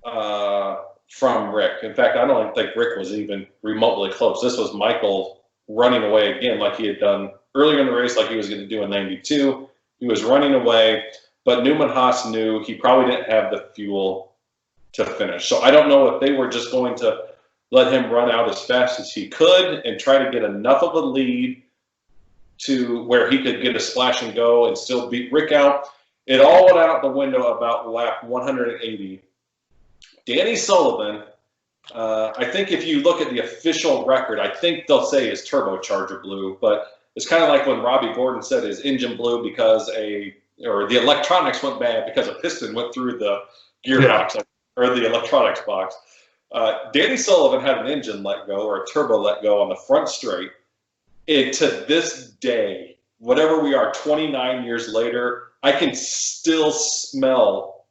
from Rick. In fact, I don't even think Rick was even remotely close. This was Michael running away again like he had done earlier in the race, like he was going to do in '92. He was running away, but Newman Haas knew he probably didn't have the fuel to finish. So I don't know if they were just going to let him run out as fast as he could and try to get enough of a lead to where he could get a splash and go and still beat Rick out. It all went out the window about lap 180. Danny Sullivan, I think if you look at the official record, I think they'll say his turbocharger blew, but it's kind of like when Robbie Gordon said his engine blew because the electronics went bad because a piston went through the gearbox or the electronics box. Danny Sullivan had an engine let go or a turbo let go on the front straight. And to this day, whatever we are, 29 years later, I can still smell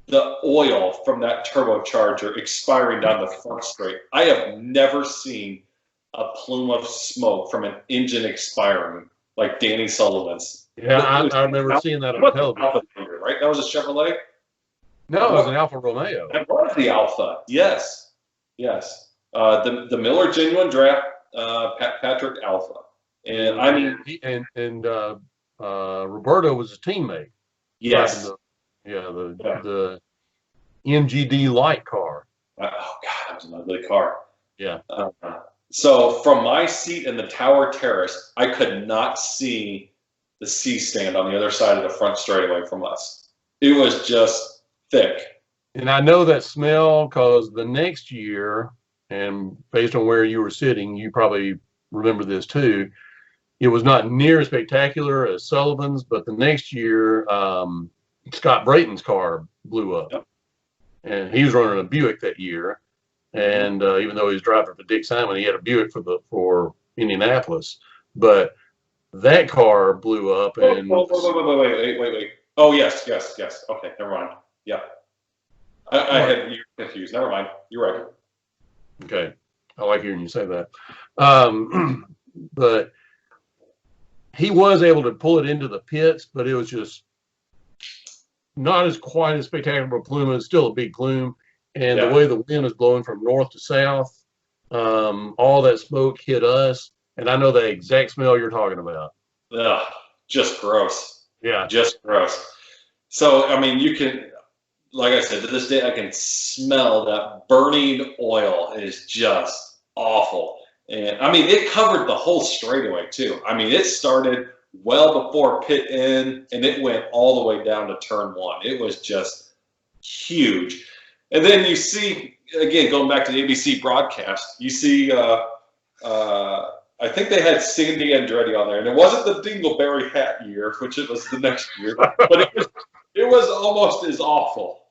the oil from that turbocharger expiring down the front straight. I have never seen a plume of smoke from an engine expiring like Danny Sullivan's. Yeah, I remember seeing that on television. Right? That was a Chevrolet? No, it was an Alfa Romeo. That was the Alfa. Yes. The Miller Genuine Draft Patrick Alpha. And I mean, Roberto was a teammate. Yes. The MGD light car. Oh God, that was an ugly car. Yeah. So from my seat in the tower terrace, I could not see the C stand on the other side of the front straightaway from us. It was just thick. And I know that smell because the next year, and based on where you were sitting, you probably remember this too. It was not near as spectacular as Sullivan's, but the next year, Scott Brayton's car blew up. Yep. And he was running a Buick that year. And even though he was driving for Dick Simon, he had a Buick for Indianapolis. But that car blew up. And wait. Oh, yes. Okay, never mind. Yeah. I had you confused. Never mind. You're right. Okay. I like hearing you say that. But he was able to pull it into the pits, but it was just not as quite as spectacular a plume. It's still a big plume. And the way the wind was blowing from north to south, all that smoke hit us. And I know the exact smell you're talking about. Ugh, just gross. Yeah. Just gross. So, I mean, you can, like I said, to this day, I can smell that burning oil. It is just awful. And, I mean, it covered the whole straightaway, too. I mean, it started well before pit in, and it went all the way down to turn one. It was just huge. And then you see, again, going back to the ABC broadcast, you see, I think they had Sandy Andretti on there, and it wasn't the Dingleberry hat year, which it was the next year, but it was almost as awful.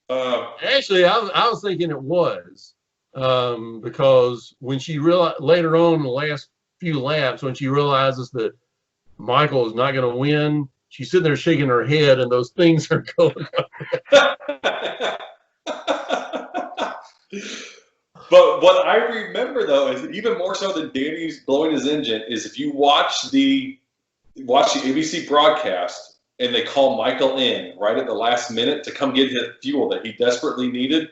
Actually, I was thinking it was because when she realized later on in the last few laps, when she realizes that Michael is not going to win, she's sitting there shaking her head, and those things are going up. But what I remember, though, is even more so than Danny's blowing his engine, is if you watch the watch the ABC broadcast, and they call Michael in right at the last minute to come get his fuel that he desperately needed.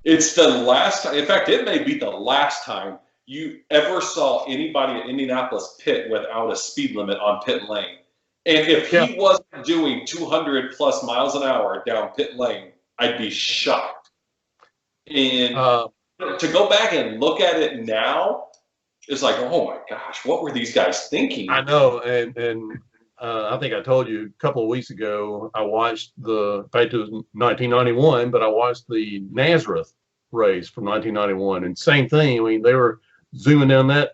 It's the last time, in fact, it may be the last time you ever saw anybody at Indianapolis pit without a speed limit on pit lane. And if he wasn't doing 200 plus miles an hour down pit lane, I'd be shocked. And to go back and look at it now, it's like, oh my gosh, what were these guys thinking? I know, and I think I told you a couple of weeks ago, I watched in fact, it was 1991, but I watched the Nazareth race from 1991, and same thing. I mean, they were zooming down that,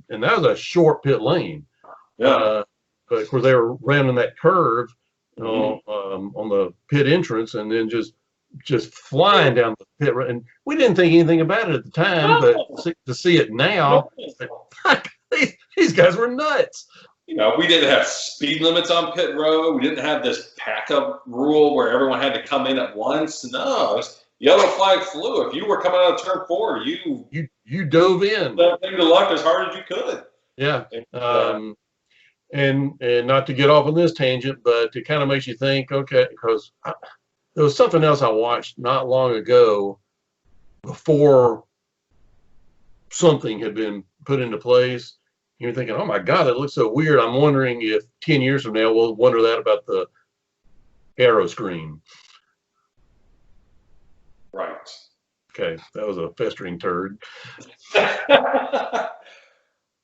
and that was a short pit lane. Yeah. But of course, they were rounding that curve on the pit entrance, and then just flying down the pit. And we didn't think anything about it at the time, but to see it now, these guys were nuts. You know, we didn't have speed limits on pit road. We didn't have this pack-up rule where everyone had to come in at once. No, it was yellow flag flew. If you were coming out of turn 4, you dove in. That thing to luck as hard as you could. Yeah. And not to get off on this tangent, but it kind of makes you think, okay, because there was something else I watched not long ago before something had been put into place. You're thinking, oh my God, it looks so weird. I'm wondering if 10 years from now we'll wonder that about the arrow screen. Right. Okay, that was a festering turd.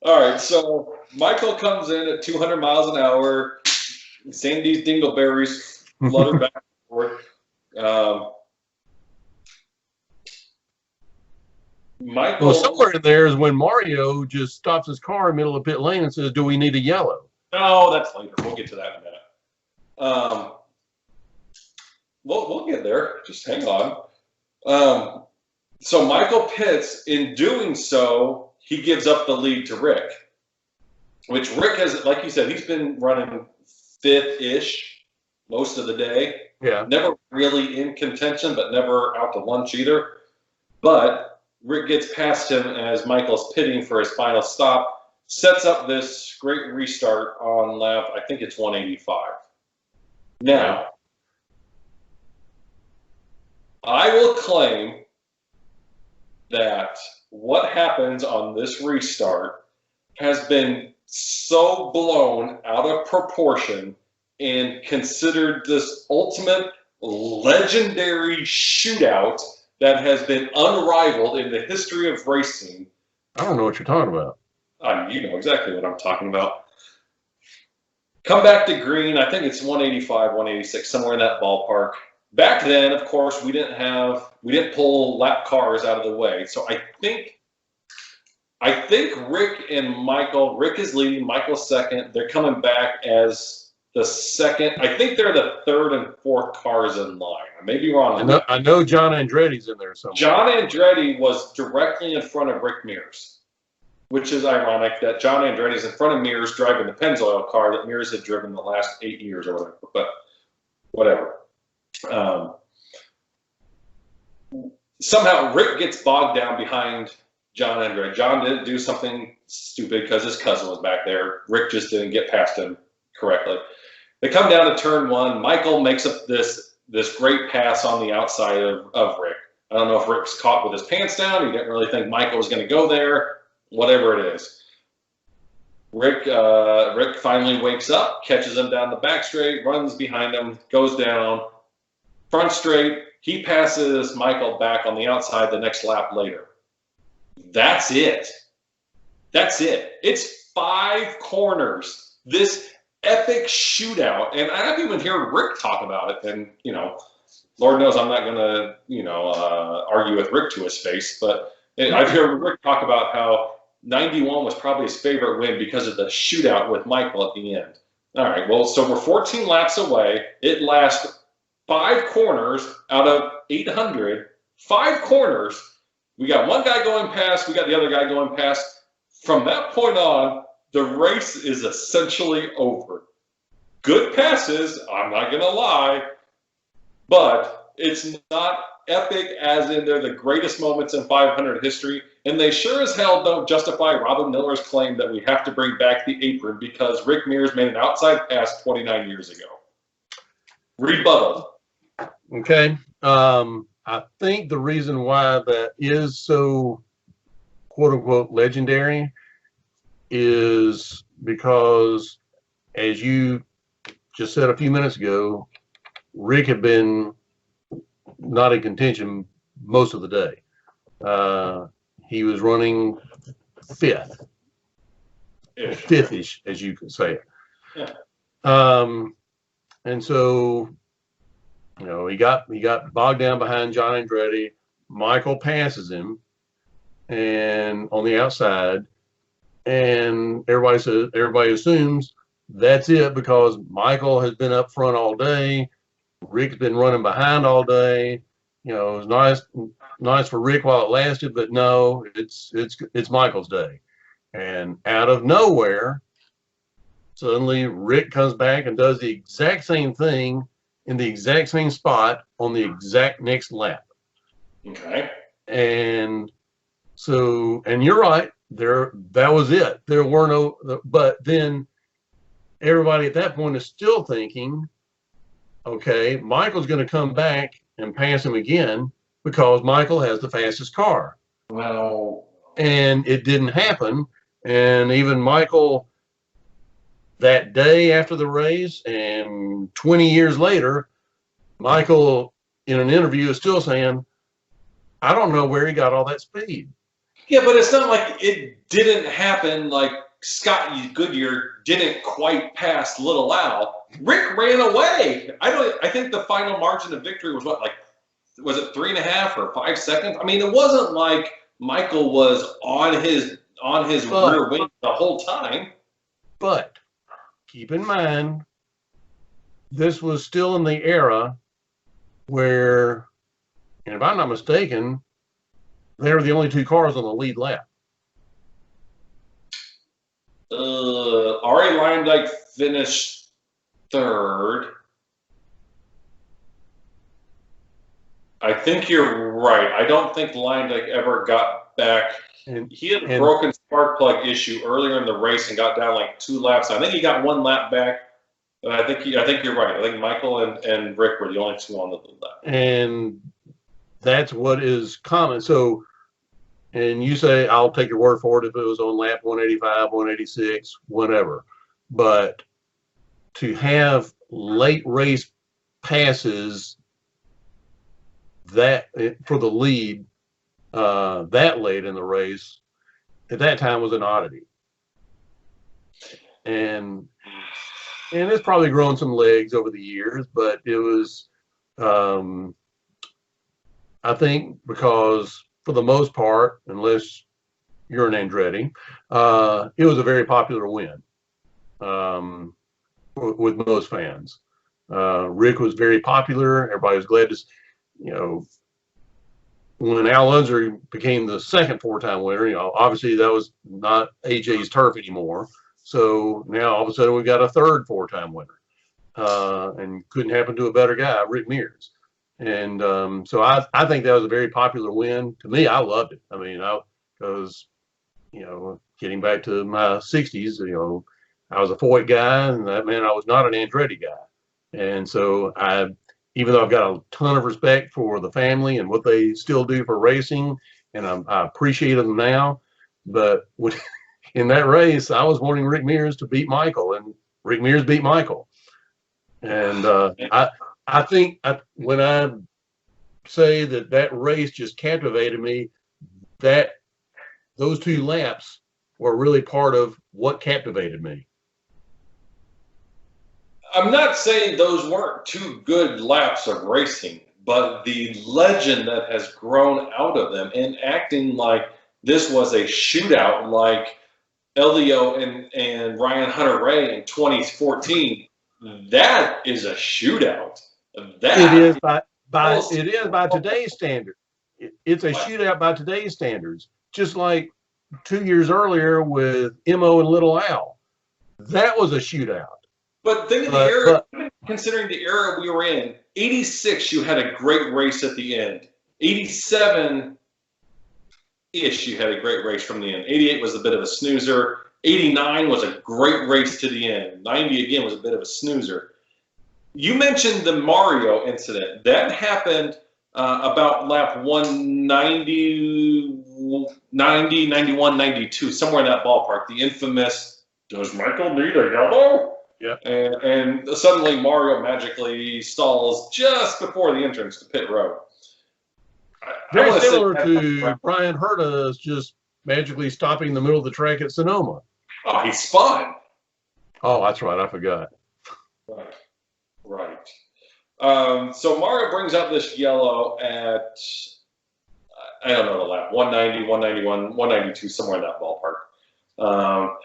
All right, so Michael comes in at 200 miles an hour. Sandy's dingleberries flutter back and forth. Michael. Well, somewhere in there is when Mario just stops his car in the middle of pit lane and says, "Do we need a yellow?" No, that's later. We'll get to that in a minute. We'll get there. Just hang on. So Michael pits. In doing so, he gives up the lead to Rick, which Rick has, like you said, he's been running fifth-ish most of the day. Yeah. Never really in contention, but never out to lunch either. But Rick gets past him as Michael's pitting for his final stop, sets up this great restart on lap, I think it's 185. Now, I will claim that what happens on this restart has been so blown out of proportion and considered this ultimate legendary shootout that has been unrivaled in the history of racing. I don't know what you're talking about. You know exactly what I'm talking about. Come back to green. I think it's 185, 186, somewhere in that ballpark. Back then, of course, we didn't pull lap cars out of the way. So I think Rick and Michael, Rick is leading, Michael's second. They're coming back as the second. I think they're the third and fourth cars in line. I may be wrong. I know John Andretti's in there somewhere. John Andretti was directly in front of Rick Mears, which is ironic that John Andretti's in front of Mears driving the Pennzoil car that Mears had driven the last 8 years or whatever. But whatever. Somehow Rick gets bogged down behind John Andretti. John didn't do something stupid because his cousin was back there. Rick just didn't get past him correctly. They come down to turn 1. Michael makes up this great pass on the outside of Rick. I don't know if Rick's caught with his pants down. He didn't really think Michael was going to go there. Whatever it is. Rick finally wakes up, catches him down the back straight, runs behind him, goes down. Front straight, he passes Michael back on the outside the next lap later. That's it. That's it. It's 5 corners. This epic shootout. And I've even heard Rick talk about it. And, you know, Lord knows I'm not going to, argue with Rick to his face. But I've heard Rick talk about how 91 was probably his favorite win because of the shootout with Michael at the end. All right, well, so we're 14 laps away. It lasts 5 corners out of 800. 5 corners. We got one guy going past. We got the other guy going past. From that point on, the race is essentially over. Good passes, I'm not going to lie, but it's not epic as in they're the greatest moments in 500 history. And they sure as hell don't justify Robin Miller's claim that we have to bring back the apron because Rick Mears made an outside pass 29 years ago. Rebuttal. Okay. I think the reason why that is so quote unquote legendary is because, as you just said a few minutes ago, Rick had been not in contention most of the day. He was running fifth-ish, as you could say it. Yeah. And so, he got bogged down behind John Andretti. Michael passes him, and on the outside, and everybody assumes that's it because Michael has been up front all day. Rick's been running behind all day. It was nice for Rick while it lasted, but no, it's Michael's day. And out of nowhere, suddenly Rick comes back and does the exact same thing in the exact same spot on the exact next lap. Okay. And so, and you're right, that was it. There were no, but then everybody at that point is still thinking, okay, Michael's going to come back and pass him again because Michael has the fastest car. Well, and it didn't happen. And even Michael, that day after the race and 20 years later, Michael in an interview is still saying, I don't know where he got all that speed. Yeah, but it's not like it didn't happen. Like Scott Goodyear didn't quite pass Little Al. Rick ran away. I think the final margin of victory was was it 3.5 or 5 seconds? I mean, it wasn't like Michael was on his rear wing the whole time. But keep in mind, this was still in the era where, and if I'm not mistaken, they were the only two cars on the lead lap. Ari Leyendyk finished third. I think you're right. I don't think Leyendyk ever got back. He had a broken spark plug issue earlier in the race and got down like 2 laps. I think he got 1 lap back. But I think you're right. I think Michael and Rick were the only two on the lead lap. And that's what is common. So, and you say, I'll take your word for it if it was on lap 185, 186, whatever. But to have late race passes that for the lead that late in the race at that time was an oddity. And it's probably grown some legs over the years, but it was, I think, because for the most part, unless you're an Andretti, it was a very popular win with most fans. Rick was very popular. Everybody was glad to, when Al Unser became the second 4-time winner, obviously that was not AJ's turf anymore. So now all of a sudden we've got a third 4-time winner, and couldn't happen to a better guy, Rick Mears. And so I think that was a very popular win. To me, I loved it. I mean, because getting back to my 60s, I was a Foyt guy, and that meant I was not an Andretti guy. And so even though I've got a ton of respect for the family and what they still do for racing, and I appreciate them now, but in that race, I was wanting Rick Mears to beat Michael, and Rick Mears beat Michael. And I think when I say that race just captivated me, that those 2 laps were really part of what captivated me. I'm not saying those weren't 2 good laps of racing, but the legend that has grown out of them and acting like this was a shootout like Elio and Ryan Hunter-Reay in 2014, that is a shootout. It is by today's standard. It's a shootout by today's standards. Just like 2 years earlier with Mo and Little Al, that was a shootout. But think of the era, considering the era we were in. 86, you had a great race at the end. 87, you had a great race from the end. 88 was a bit of a snoozer. 89 was a great race to the end. 90 again was a bit of a snoozer. You mentioned the Mario incident. That happened about lap 190, 90, 91, 92, somewhere in that ballpark. The infamous, does Michael need a yellow? Yeah. And suddenly Mario magically stalls just before the entrance to pit road. Very similar to Brian Herta's just magically stopping in the middle of the track at Sonoma. Oh, he spun. Oh, that's right. I forgot. Right. So Mario brings up this yellow at, I don't know the lap, 190, 191, 192, somewhere in that ballpark.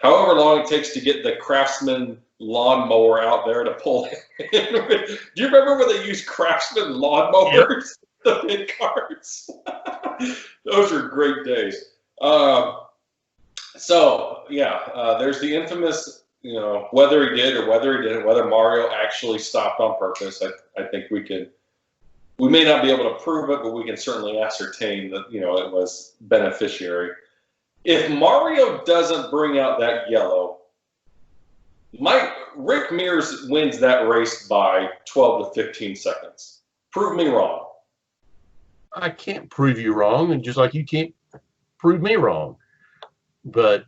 However long it takes to get the Craftsman lawnmower out there to pull in. Do you remember when they used Craftsman lawnmowers? Yep. The pit cars. Those are great days. There's the infamous, whether he did or whether he didn't, whether Mario actually stopped on purpose. I think we may not be able to prove it, but we can certainly ascertain that, it was beneficiary. If Mario doesn't bring out that yellow, Rick Mears wins that race by 12 to 15 seconds. Prove me wrong. I can't prove you wrong, and just like you can't prove me wrong. But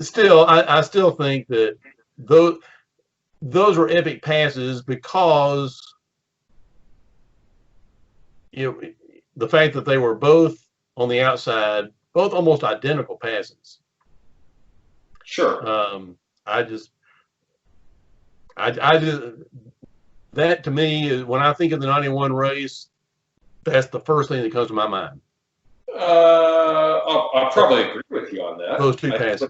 still, I still think that those were epic passes because the fact that they were both on the outside, both almost identical passes. Sure. I just that to me is when I think of the 91 race, that's the first thing that comes to my mind. I'll probably agree with you on that. Those two passes.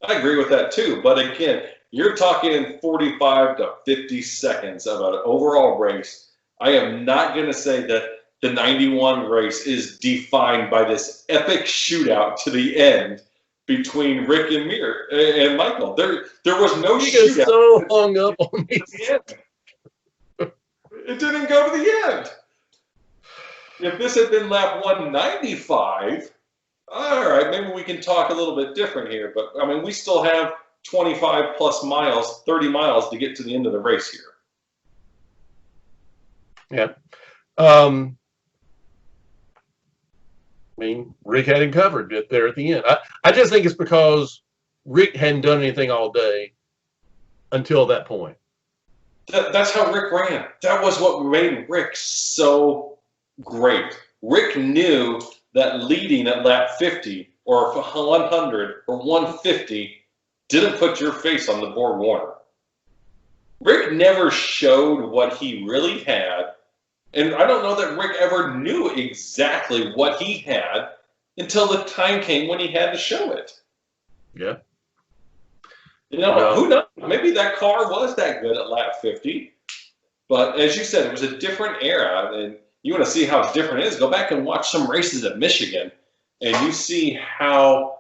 I agree with that too. But again, you're talking 45 to 50 seconds of an overall race. I am not going to say that the 91 race is defined by this epic shootout to the end between Rick and Michael. There was no shootout. You're so hung up on me. It didn't go to the end. If this had been lap 195, all right, maybe we can talk a little bit different here. But, I mean, we still have 25 plus miles, 30 miles to get to the end of the race here. Yeah. I mean, Rick had him covered there at the end. I just think it's because Rick hadn't done anything all day until that point. That's how Rick ran. That was what made Rick so great. Rick knew that leading at lap 50 or 100 or 150 didn't put your face on the board warmer. Rick never showed what he really had, and I don't know that Rick ever knew exactly what he had until the time came when he had to show it. Yeah. Who knows? Maybe that car was that good at lap 50. But as you said, it was a different era. And you want to see how different it is, go back and watch some races at Michigan. And you see how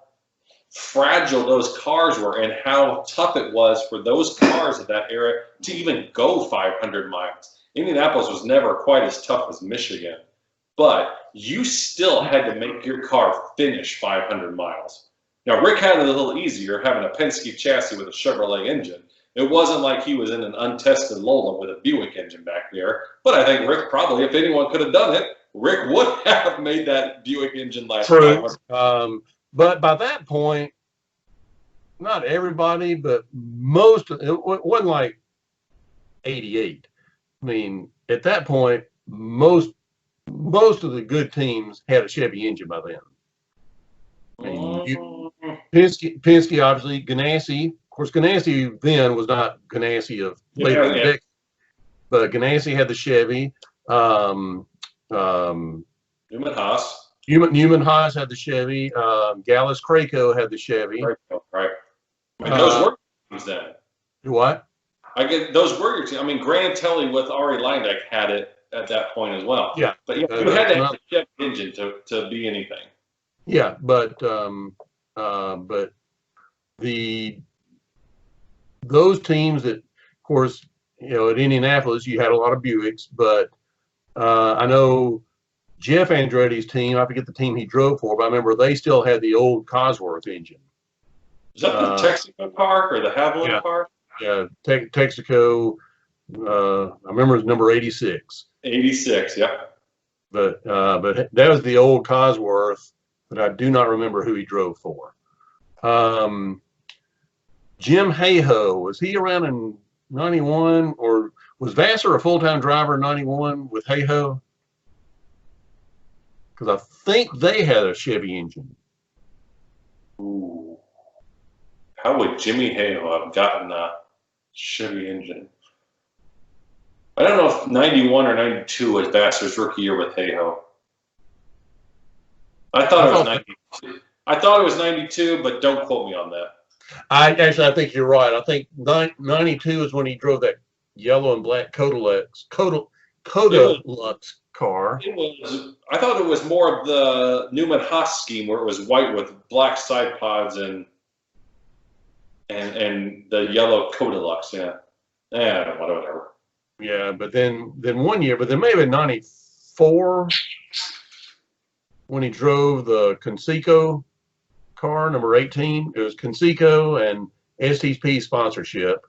fragile those cars were and how tough it was for those cars at that era to even go 500 miles. Indianapolis was never quite as tough as Michigan. But you still had to make your car finish 500 miles. Now, Rick had it a little easier having a Penske chassis with a Chevrolet engine. It wasn't like he was in an untested Lola with a Buick engine back there. But I think Rick probably, if anyone could have done it, Rick would have made that Buick engine last. True. But by that point, not everybody, but most, it wasn't like 88. I mean, at that point, most of the good teams had a Chevy engine by then. I mean, Penske obviously, Ganassi. Of course, Ganassi then was not Ganassi of later in the decade, but Ganassi had the Chevy. Newman Haas. Newman Haas had the Chevy. Gallus Craco had the Chevy. Right. I mean, those were teams then. What? Those were your teams. I mean, Granatelli with Ari Leindeck had it at that point as well. Yeah. But you had to have the Chevy engine to be anything. Yeah, but those teams that, of course, at Indianapolis you had a lot of Buicks, but I know Jeff Andretti's team, I forget the team he drove for, but I remember they still had the old Cosworth engine. Is that the Texaco car or the Haviland car? Yeah, Texaco. I remember it was number 86. 86, yeah. But that was the old Cosworth, but I do not remember who he drove for. Jim Hayhoe, was he around in 91, or was Vassar a full-time driver in 91 with Hayhoe? Because I think they had a Chevy engine. Ooh. How would Jimmy Hayhoe have gotten a Chevy engine? I don't know if 91 or 92 was Vassar's rookie year with Hayhoe. I thought it was 92. I thought it was 92, but don't quote me on that. I think you're right. I think 92 is when he drove that yellow and black Codalux car. I thought it was more of the Newman Haas scheme where it was white with black side pods and the yellow Codalux. Yeah, whatever. Yeah, but then 1 year, but there may have been 94 when he drove the Conseco car, number 18. It was Conseco and STP sponsorship.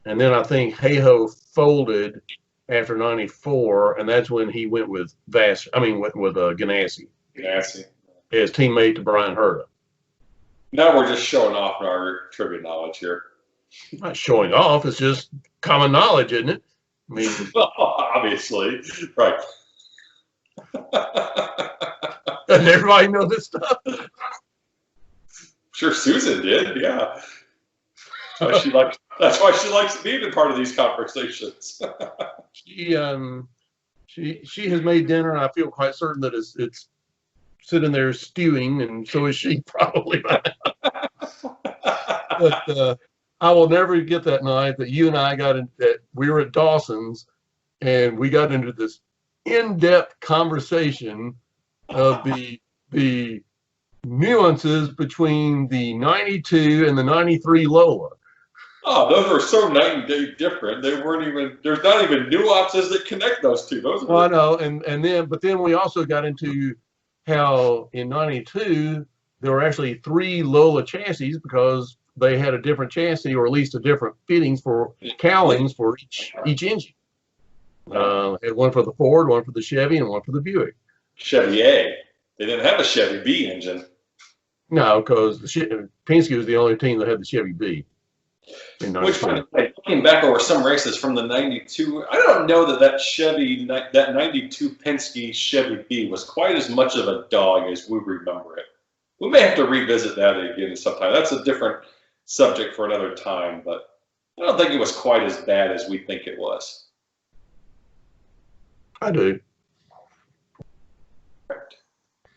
And then I think Hayhoe folded after 94, and that's when he went with with Ganassi. Ganassi. His teammate to Brian Herta. Now we're just showing off our trivia knowledge here. Not showing off, it's just common knowledge, isn't it? I mean, obviously, right. Doesn't everybody know this stuff? Sure, Susan did. Yeah, that's why she likes being a part of these conversations. She has made dinner, and I feel quite certain that it's sitting there stewing, and so is she probably. But I will never get that night that you and I we were at Dawson's, and we got into this in-depth conversation of the nuances between the 92 and the 93 Lola. Oh, those were so night and day different. They weren't even. There's not even nuances that connect those two. Well, I know, but then we also got into how in 92 there were actually 3 Lola chassis because they had a different chassis, or at least a different fittings for cowlings for each engine. Had one for the Ford, one for the Chevy, and one for the Buick. Chevy A. They didn't have a Chevy B engine. No, because Penske was the only team that had the Chevy B. Which, looking back over some races from the 92, I don't know that that 92 Penske Chevy B was quite as much of a dog as we remember it. We may have to revisit that again sometime. That's a different subject for another time, but I don't think it was quite as bad as we think it was. I do.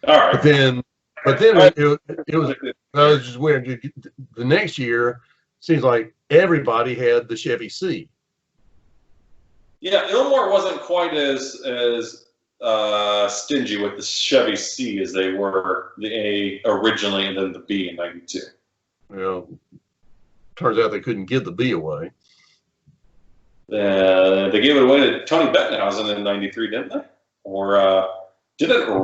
All right. But then it was just weird. The next year, seems like everybody had the Chevy C. Yeah, Ilmore wasn't quite as stingy with the Chevy C as they were the A originally, and then the B in 92. Well, turns out they couldn't give the B away. They gave it away to Tony Bettenhausen in 93, didn't they? Or did it? Or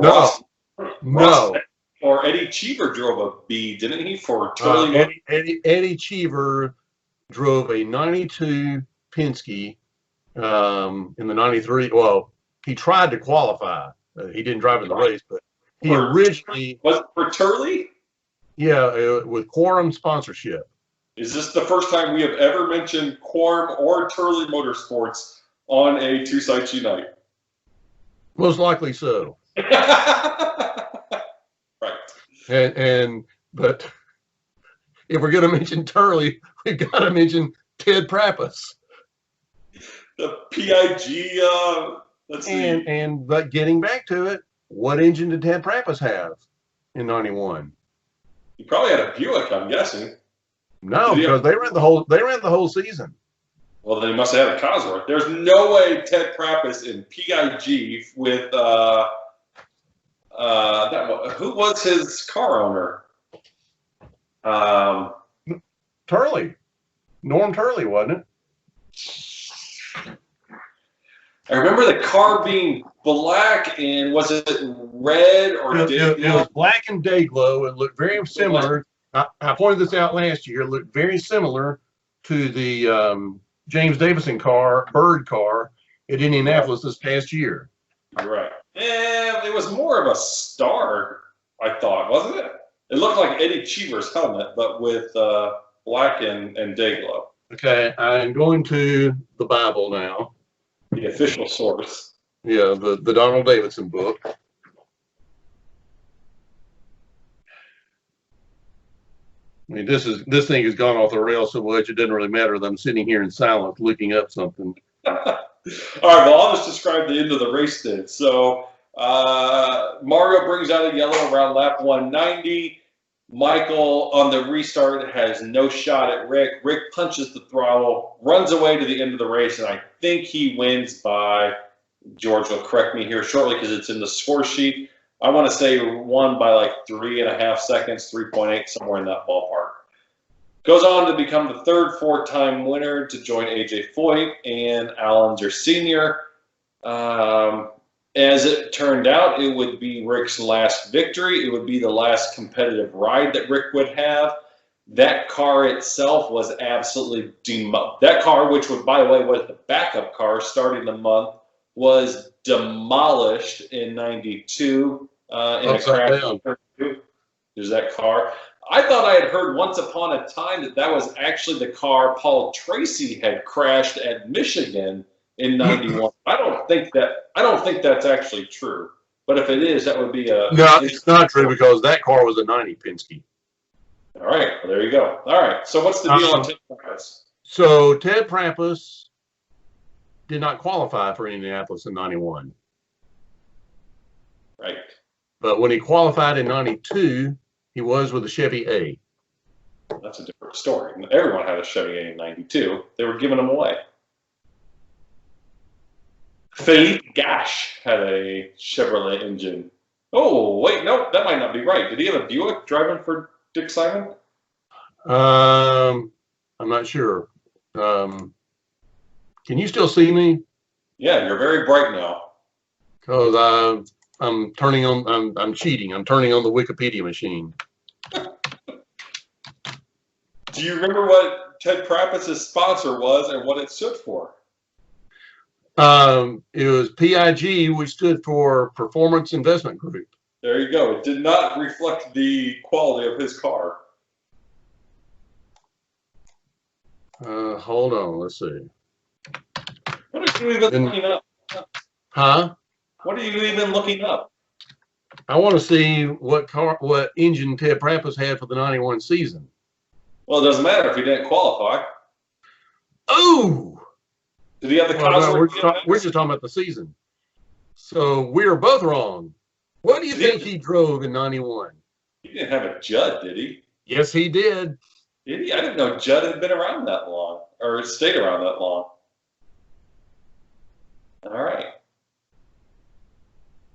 No. Or Eddie Cheever drove a B, didn't he? For Turley. Eddie Cheever drove a 92 Penske in the 93. Well, he tried to qualify. He didn't drive in the race, but he originally was it for Turley. Yeah, with Quorum sponsorship. Is this the first time we have ever mentioned Quorum or Turley Motorsports on a Two Sites Unite? Most likely so. Right. But if we're going to mention Turley, we've got to mention Ted Prappas. The PIG. Let's see. But getting back to it, what engine did Ted Prappas have in 91? He probably had a Buick, I'm guessing. No, because they ran the whole season. Well, then he must have had a Cosworth. There's no way Ted Prappas in PIG with who was his car owner? Turley. Norm Turley, wasn't it? I remember the car being black and was it red or It was black and day glow. It looked very similar. I pointed this out last year. It looked very similar to the James Davison car, Bird car at Indianapolis this past year. You're right. Yeah, it was more of a star, I thought, wasn't it? It looked like Eddie Cheever's helmet, but with black and day glow. Okay, I'm going to the Bible now. The official source. Yeah, the Donald Davidson book. I mean, this thing has gone off the rails so much it doesn't really matter that I'm sitting here in silence looking up something. All right, well, I'll just describe the end of the race then. So Mario brings out a yellow around lap 190. Michael on the restart has no shot at Rick. Rick punches the throttle, runs away to the end of the race, and I think he wins by, George will correct me here shortly because it's in the score sheet. I want to say won by like 3.5 seconds, 3.8, somewhere in that ballpark. Goes on to become the third four-time winner to join A.J. Foyt and Allen's senior. As it turned out, it would be Rick's last victory. It would be the last competitive ride that Rick would have. That car itself was absolutely demolished. That car, which would, by the way, was the backup car starting the month, was demolished in '92 in a crash. There's that car. I thought I had heard once upon a time that was actually the car Paul Tracy had crashed at Michigan in '91. I don't think that's actually true. But if it is, that would be a... No, it's not true because that car was a 90 Penske. All right, well, there you go. All right, so what's the deal on Ted Prampus? So Ted Prampus did not qualify for Indianapolis in '91. Right. But when he qualified in '92, he was with a Chevy A. That's a different story. Everyone had a Chevy A in '92. They were giving them away. Philippe Gash had a Chevrolet engine. Oh, wait, no, that might not be right. Did he have a Buick driving for Dick Simon? I'm not sure. Can you still see me? Yeah, you're very bright now. Because I'm turning on. I'm cheating. I'm turning on the Wikipedia machine. Do you remember what Ted Prampus' sponsor was and what it stood for? It was PIG, which stood for Performance Investment Group. There you go. It did not reflect the quality of his car. Hold on. Let's see. What are you even looking up? Huh? What are you even looking up? I want to see what engine Ted Prampus had for the '91 season. Well, it doesn't matter if he didn't qualify. Oh! Did he have the Cosworth? We're just talking about the season. So we are both wrong. What do you think he drove in '91? He didn't have a Judd, did he? Yes, he did. Did he? I didn't know Judd had been around that long, or stayed around that long. All right.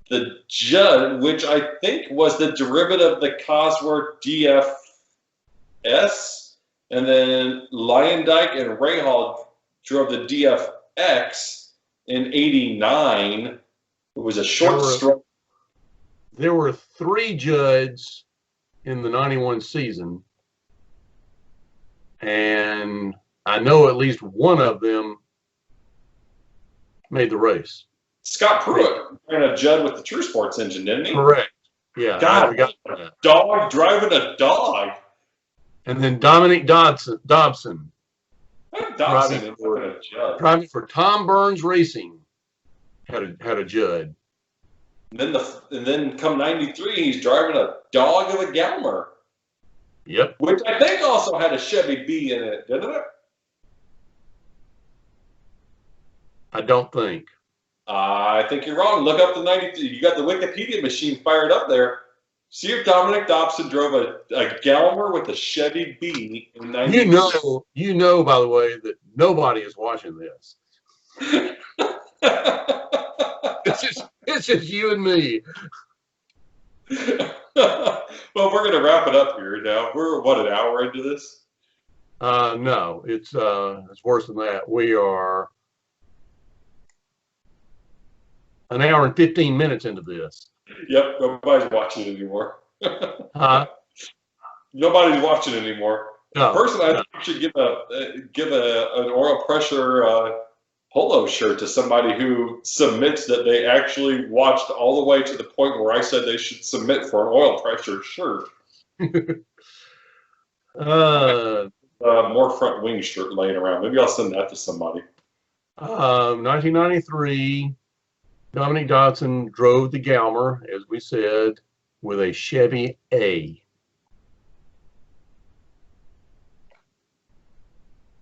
The Judd, which I think was the derivative of the Cosworth DFS, and then Lyondike and Rahal drove the DFX in '89. It was a short stroke. There were 3 Judds in the '91 season, and I know at least one of them made the race. Scott Pruitt ran a Judd with the True Sports engine, didn't he? Correct. Yeah. God, a dog driving a dog. And then Dominic Dobson. Driving for Tom Burns Racing had a Judd. And then come '93, he's driving a dog of a Galmer. Yep. Which I think also had a Chevy B in it, didn't it? I don't think. I think you're wrong. Look up the '93. You got the Wikipedia machine fired up there. See if Dominic Dobson drove a Galmer with a Chevy B in '93. You know, by the way, that nobody is watching this. It's just you and me. Well, we're going to wrap it up here now. We're, what, an hour into this? No, it's worse than that. We are an hour and 15 minutes into this. Yep, nobody's watching it anymore. Huh? Nobody's watching anymore. No, Person, I no. think should give an oil pressure polo shirt to somebody who submits that they actually watched all the way to the point where I said they should submit for an oil pressure shirt. More front wing shirt laying around. Maybe I'll send that to somebody. 1993, Dominic Dodson drove the Galmer, as we said, with a Chevy A.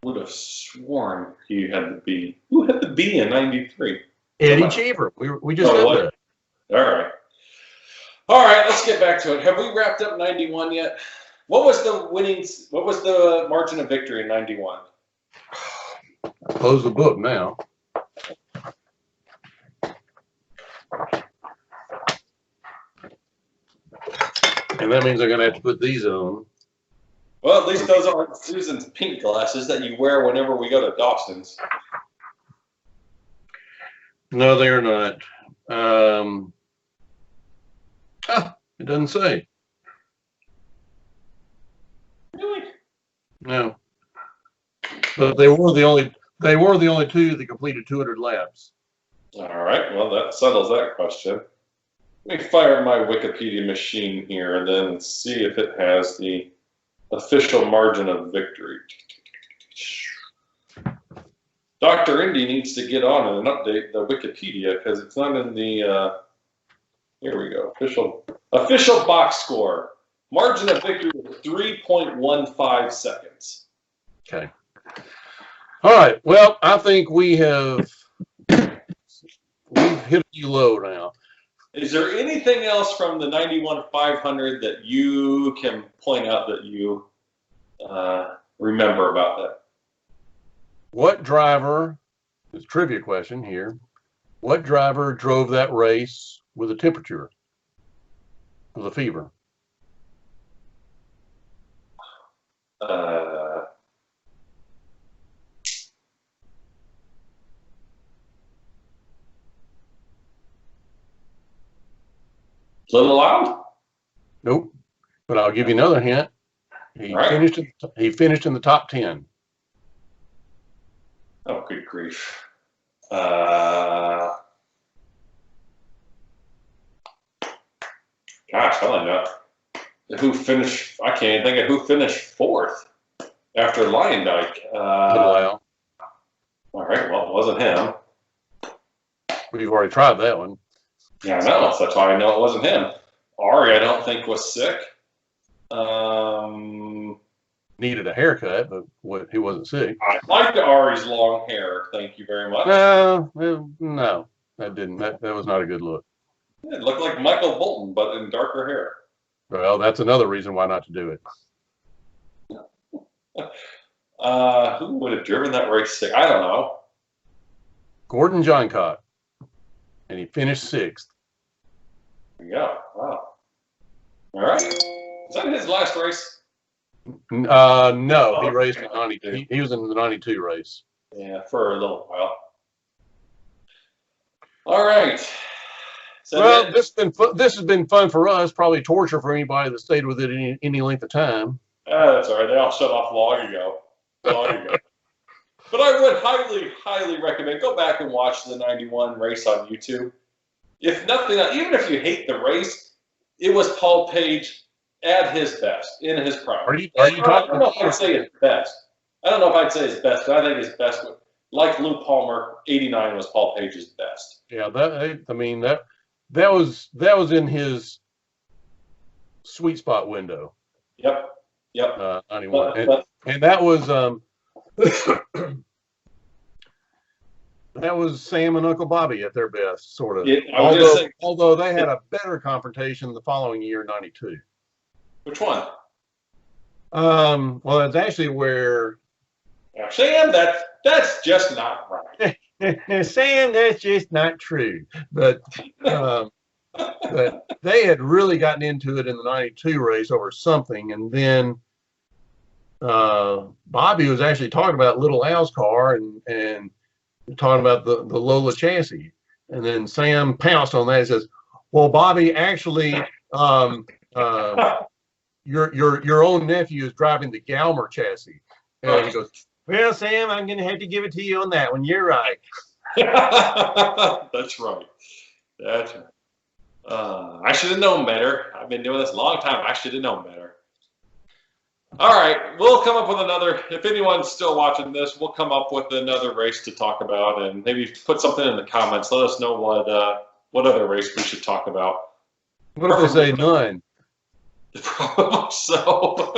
Would have sworn he had the B. Who had the B in '93? Eddie Cheever. We just said that. All right. Let's get back to it. Have we wrapped up '91 yet? What was the margin of victory in '91? Close the book now. And that means I'm going to have to put these on. Well, at least those aren't Susan's pink glasses that you wear whenever we go to Dawson's. No, they're not. It doesn't say. Really? No. But they were the only two that completed 200 laps. All right. Well, that settles that question. Let me fire my Wikipedia machine here and then see if it has the official margin of victory. Dr. Indy needs to get on and update the Wikipedia because it's not in the. Here we go. Official box score. Margin of victory is 3.15 seconds. Okay. All right. Well, I think we've hit a few low now. Is there anything else from the 91 500 that you can point out that you remember about that? What driver, this trivia question here, what driver drove that race with a temperature, with a fever? Little loud? Nope. But I'll give you another hint. He finished in the top 10. Oh, good grief. Gosh, I don't know. Who finished? I can't even think of who finished fourth after Lyondike. All right, well, it wasn't him. We've already tried that one. Yeah, I know. So that's why I know it wasn't him. Ari, I don't think, was sick. Needed a haircut, but he wasn't sick. I liked Ari's long hair. Thank you very much. No, that didn't. That was not a good look. It looked like Michael Bolton, but in darker hair. Well, that's another reason why not to do it. Who would have driven that race sick? I don't know. Gordon Johncock, and he finished 6th. Yeah, wow. All right. Is that his last race? No, he raced in 92. He was in the 92 race. Yeah, for a little while. All right. Well, this has been fun for us. Probably torture for anybody that stayed with it any length of time. That's all right. They all shut off long ago. But I would highly, highly recommend go back and watch the 91 race on YouTube. If nothing else, even if you hate the race, it was Paul Page at his best, in his prime. Are you talking? I don't know if I'd say his best. I don't know if I'd say his best, but I think his best, like Lou Palmer, 89 was Paul Page's best. Yeah, that was in his sweet spot window. Yep. 91, and that was that was Sam and Uncle Bobby at their best, sort of. Although they had a better confrontation the following year, 92. Which one? Well, that's actually where Sam, that's just not right. Sam, that's just not true. But they had really gotten into it in the 92 race over something, and then Bobby was actually talking about Little Al's car and talking about the Lola chassis, And then Sam pounced on that and says, well, Bobby, actually, your own nephew is driving the Galmer chassis. And he goes, well, Sam, I'm going to have to give it to you on that one. You're right. That's right. That's right. I should have known better. I've been doing this a long time. I should have known better. All right, we'll come up with another. If anyone's still watching this, we'll come up with another race to talk about, and maybe put something in the comments. Let us know what other race we should talk about. What if they say none? Probably so.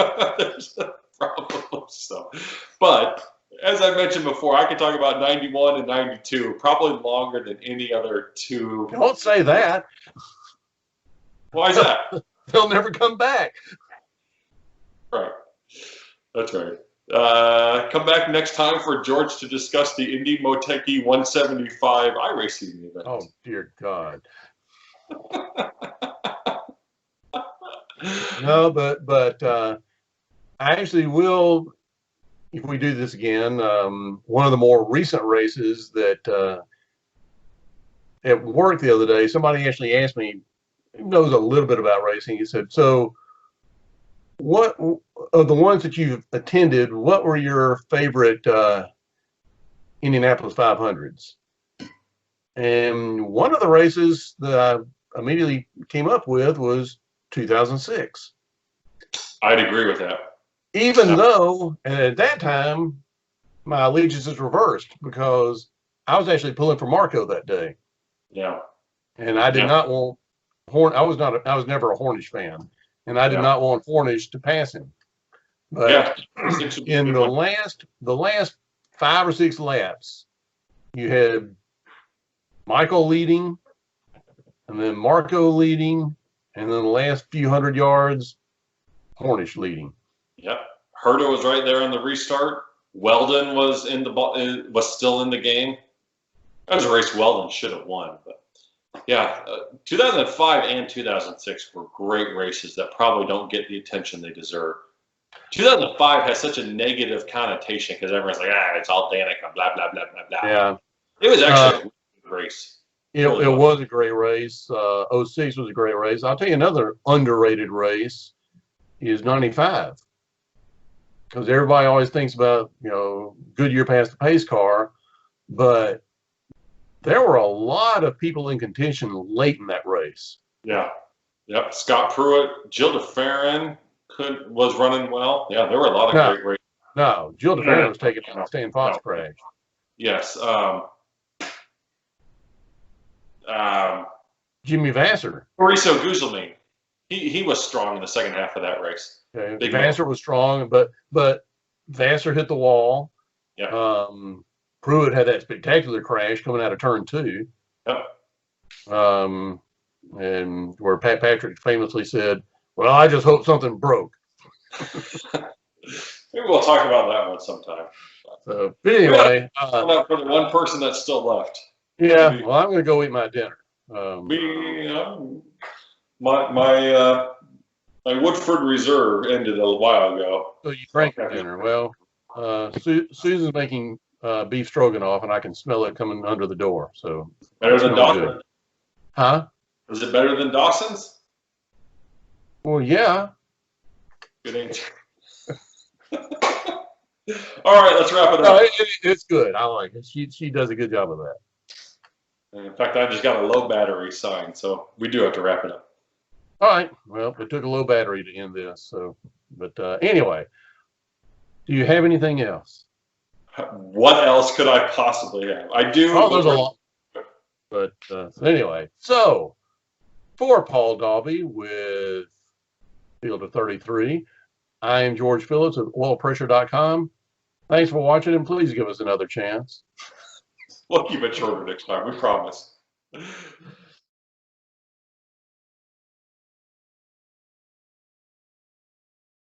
Probably so. But as I mentioned before, I could talk about 91 and 92, probably longer than any other two. Don't say that. Why is that? They'll never come back. Right. That's right. Come back next time for George to discuss the Indy Motegi 175 iRacing event. Oh, dear God. No, but I actually will, if we do this again, one of the more recent races that at work the other day, somebody actually asked me, who knows a little bit about racing, he said, so what of the ones that you've attended, what were your favorite Indianapolis 500s? And one of the races that I immediately came up with was 2006. I'd agree with that. Even though, and at that time, my allegiance is reversed because I was actually pulling for Marco that day. Yeah. And I did not want I was never a Hornish fan, and I did not want Hornish to pass him. But in the last 5 or 6 laps, you had Michael leading, and then Marco leading, and then the last few 100 yards, Hornish leading. Yep. Herta was right there on the restart. Weldon was was still in the game. That was a race Weldon should have won, but yeah, 2005 and 2006 were great races that probably don't get the attention they deserve. 2005 has such a negative connotation because everyone's like, it's all Danica, blah, blah, blah, blah, blah. Yeah. It was actually a good race. It was a great race. 06 was a great race. I'll tell you another underrated race is 95. Because everybody always thinks about, Goodyear passed the pace car, but there were a lot of people in contention late in that race. Yeah. Yep. Scott Pruitt, Jill DeFerrin was running well. Yeah, there were a lot of great races. No, Jill DeFerrin was taking a Stan Fox crash. Yes. Jimmy Vassar. Mauricio Guzman. He was strong in the second half of that race. Okay. Vassar was strong, but Vassar hit the wall. Yeah. Pruitt had that spectacular crash coming out of turn 2. Yep. And where Pat Patrick famously said, well, I just hope something broke. Maybe we'll talk about that one sometime. So, but anyway. For the one person that's still left. Yeah, well, I'm going to go eat my dinner. My Woodford Reserve ended a while ago. So you drank your dinner. Well, Susan's making beef stroganoff, and I can smell it coming under the door. So better than Dawson's? Good. Huh? Is it better than Dawson's? Well, yeah. Good answer. All right, let's wrap it up. No, it's good. I like it. She does a good job of that. In fact, I just got a low battery sign, so we do have to wrap it up. All right. Well, it took a low battery to end this. So, but anyway, do you have anything else? What else could I possibly have? I do. Oh, there's a lot. But anyway, so for Paul Dalby with Field of 33, I am George Phillips of oilpressure.com. Thanks for watching, and please give us another chance. We'll keep it shorter next time, we promise.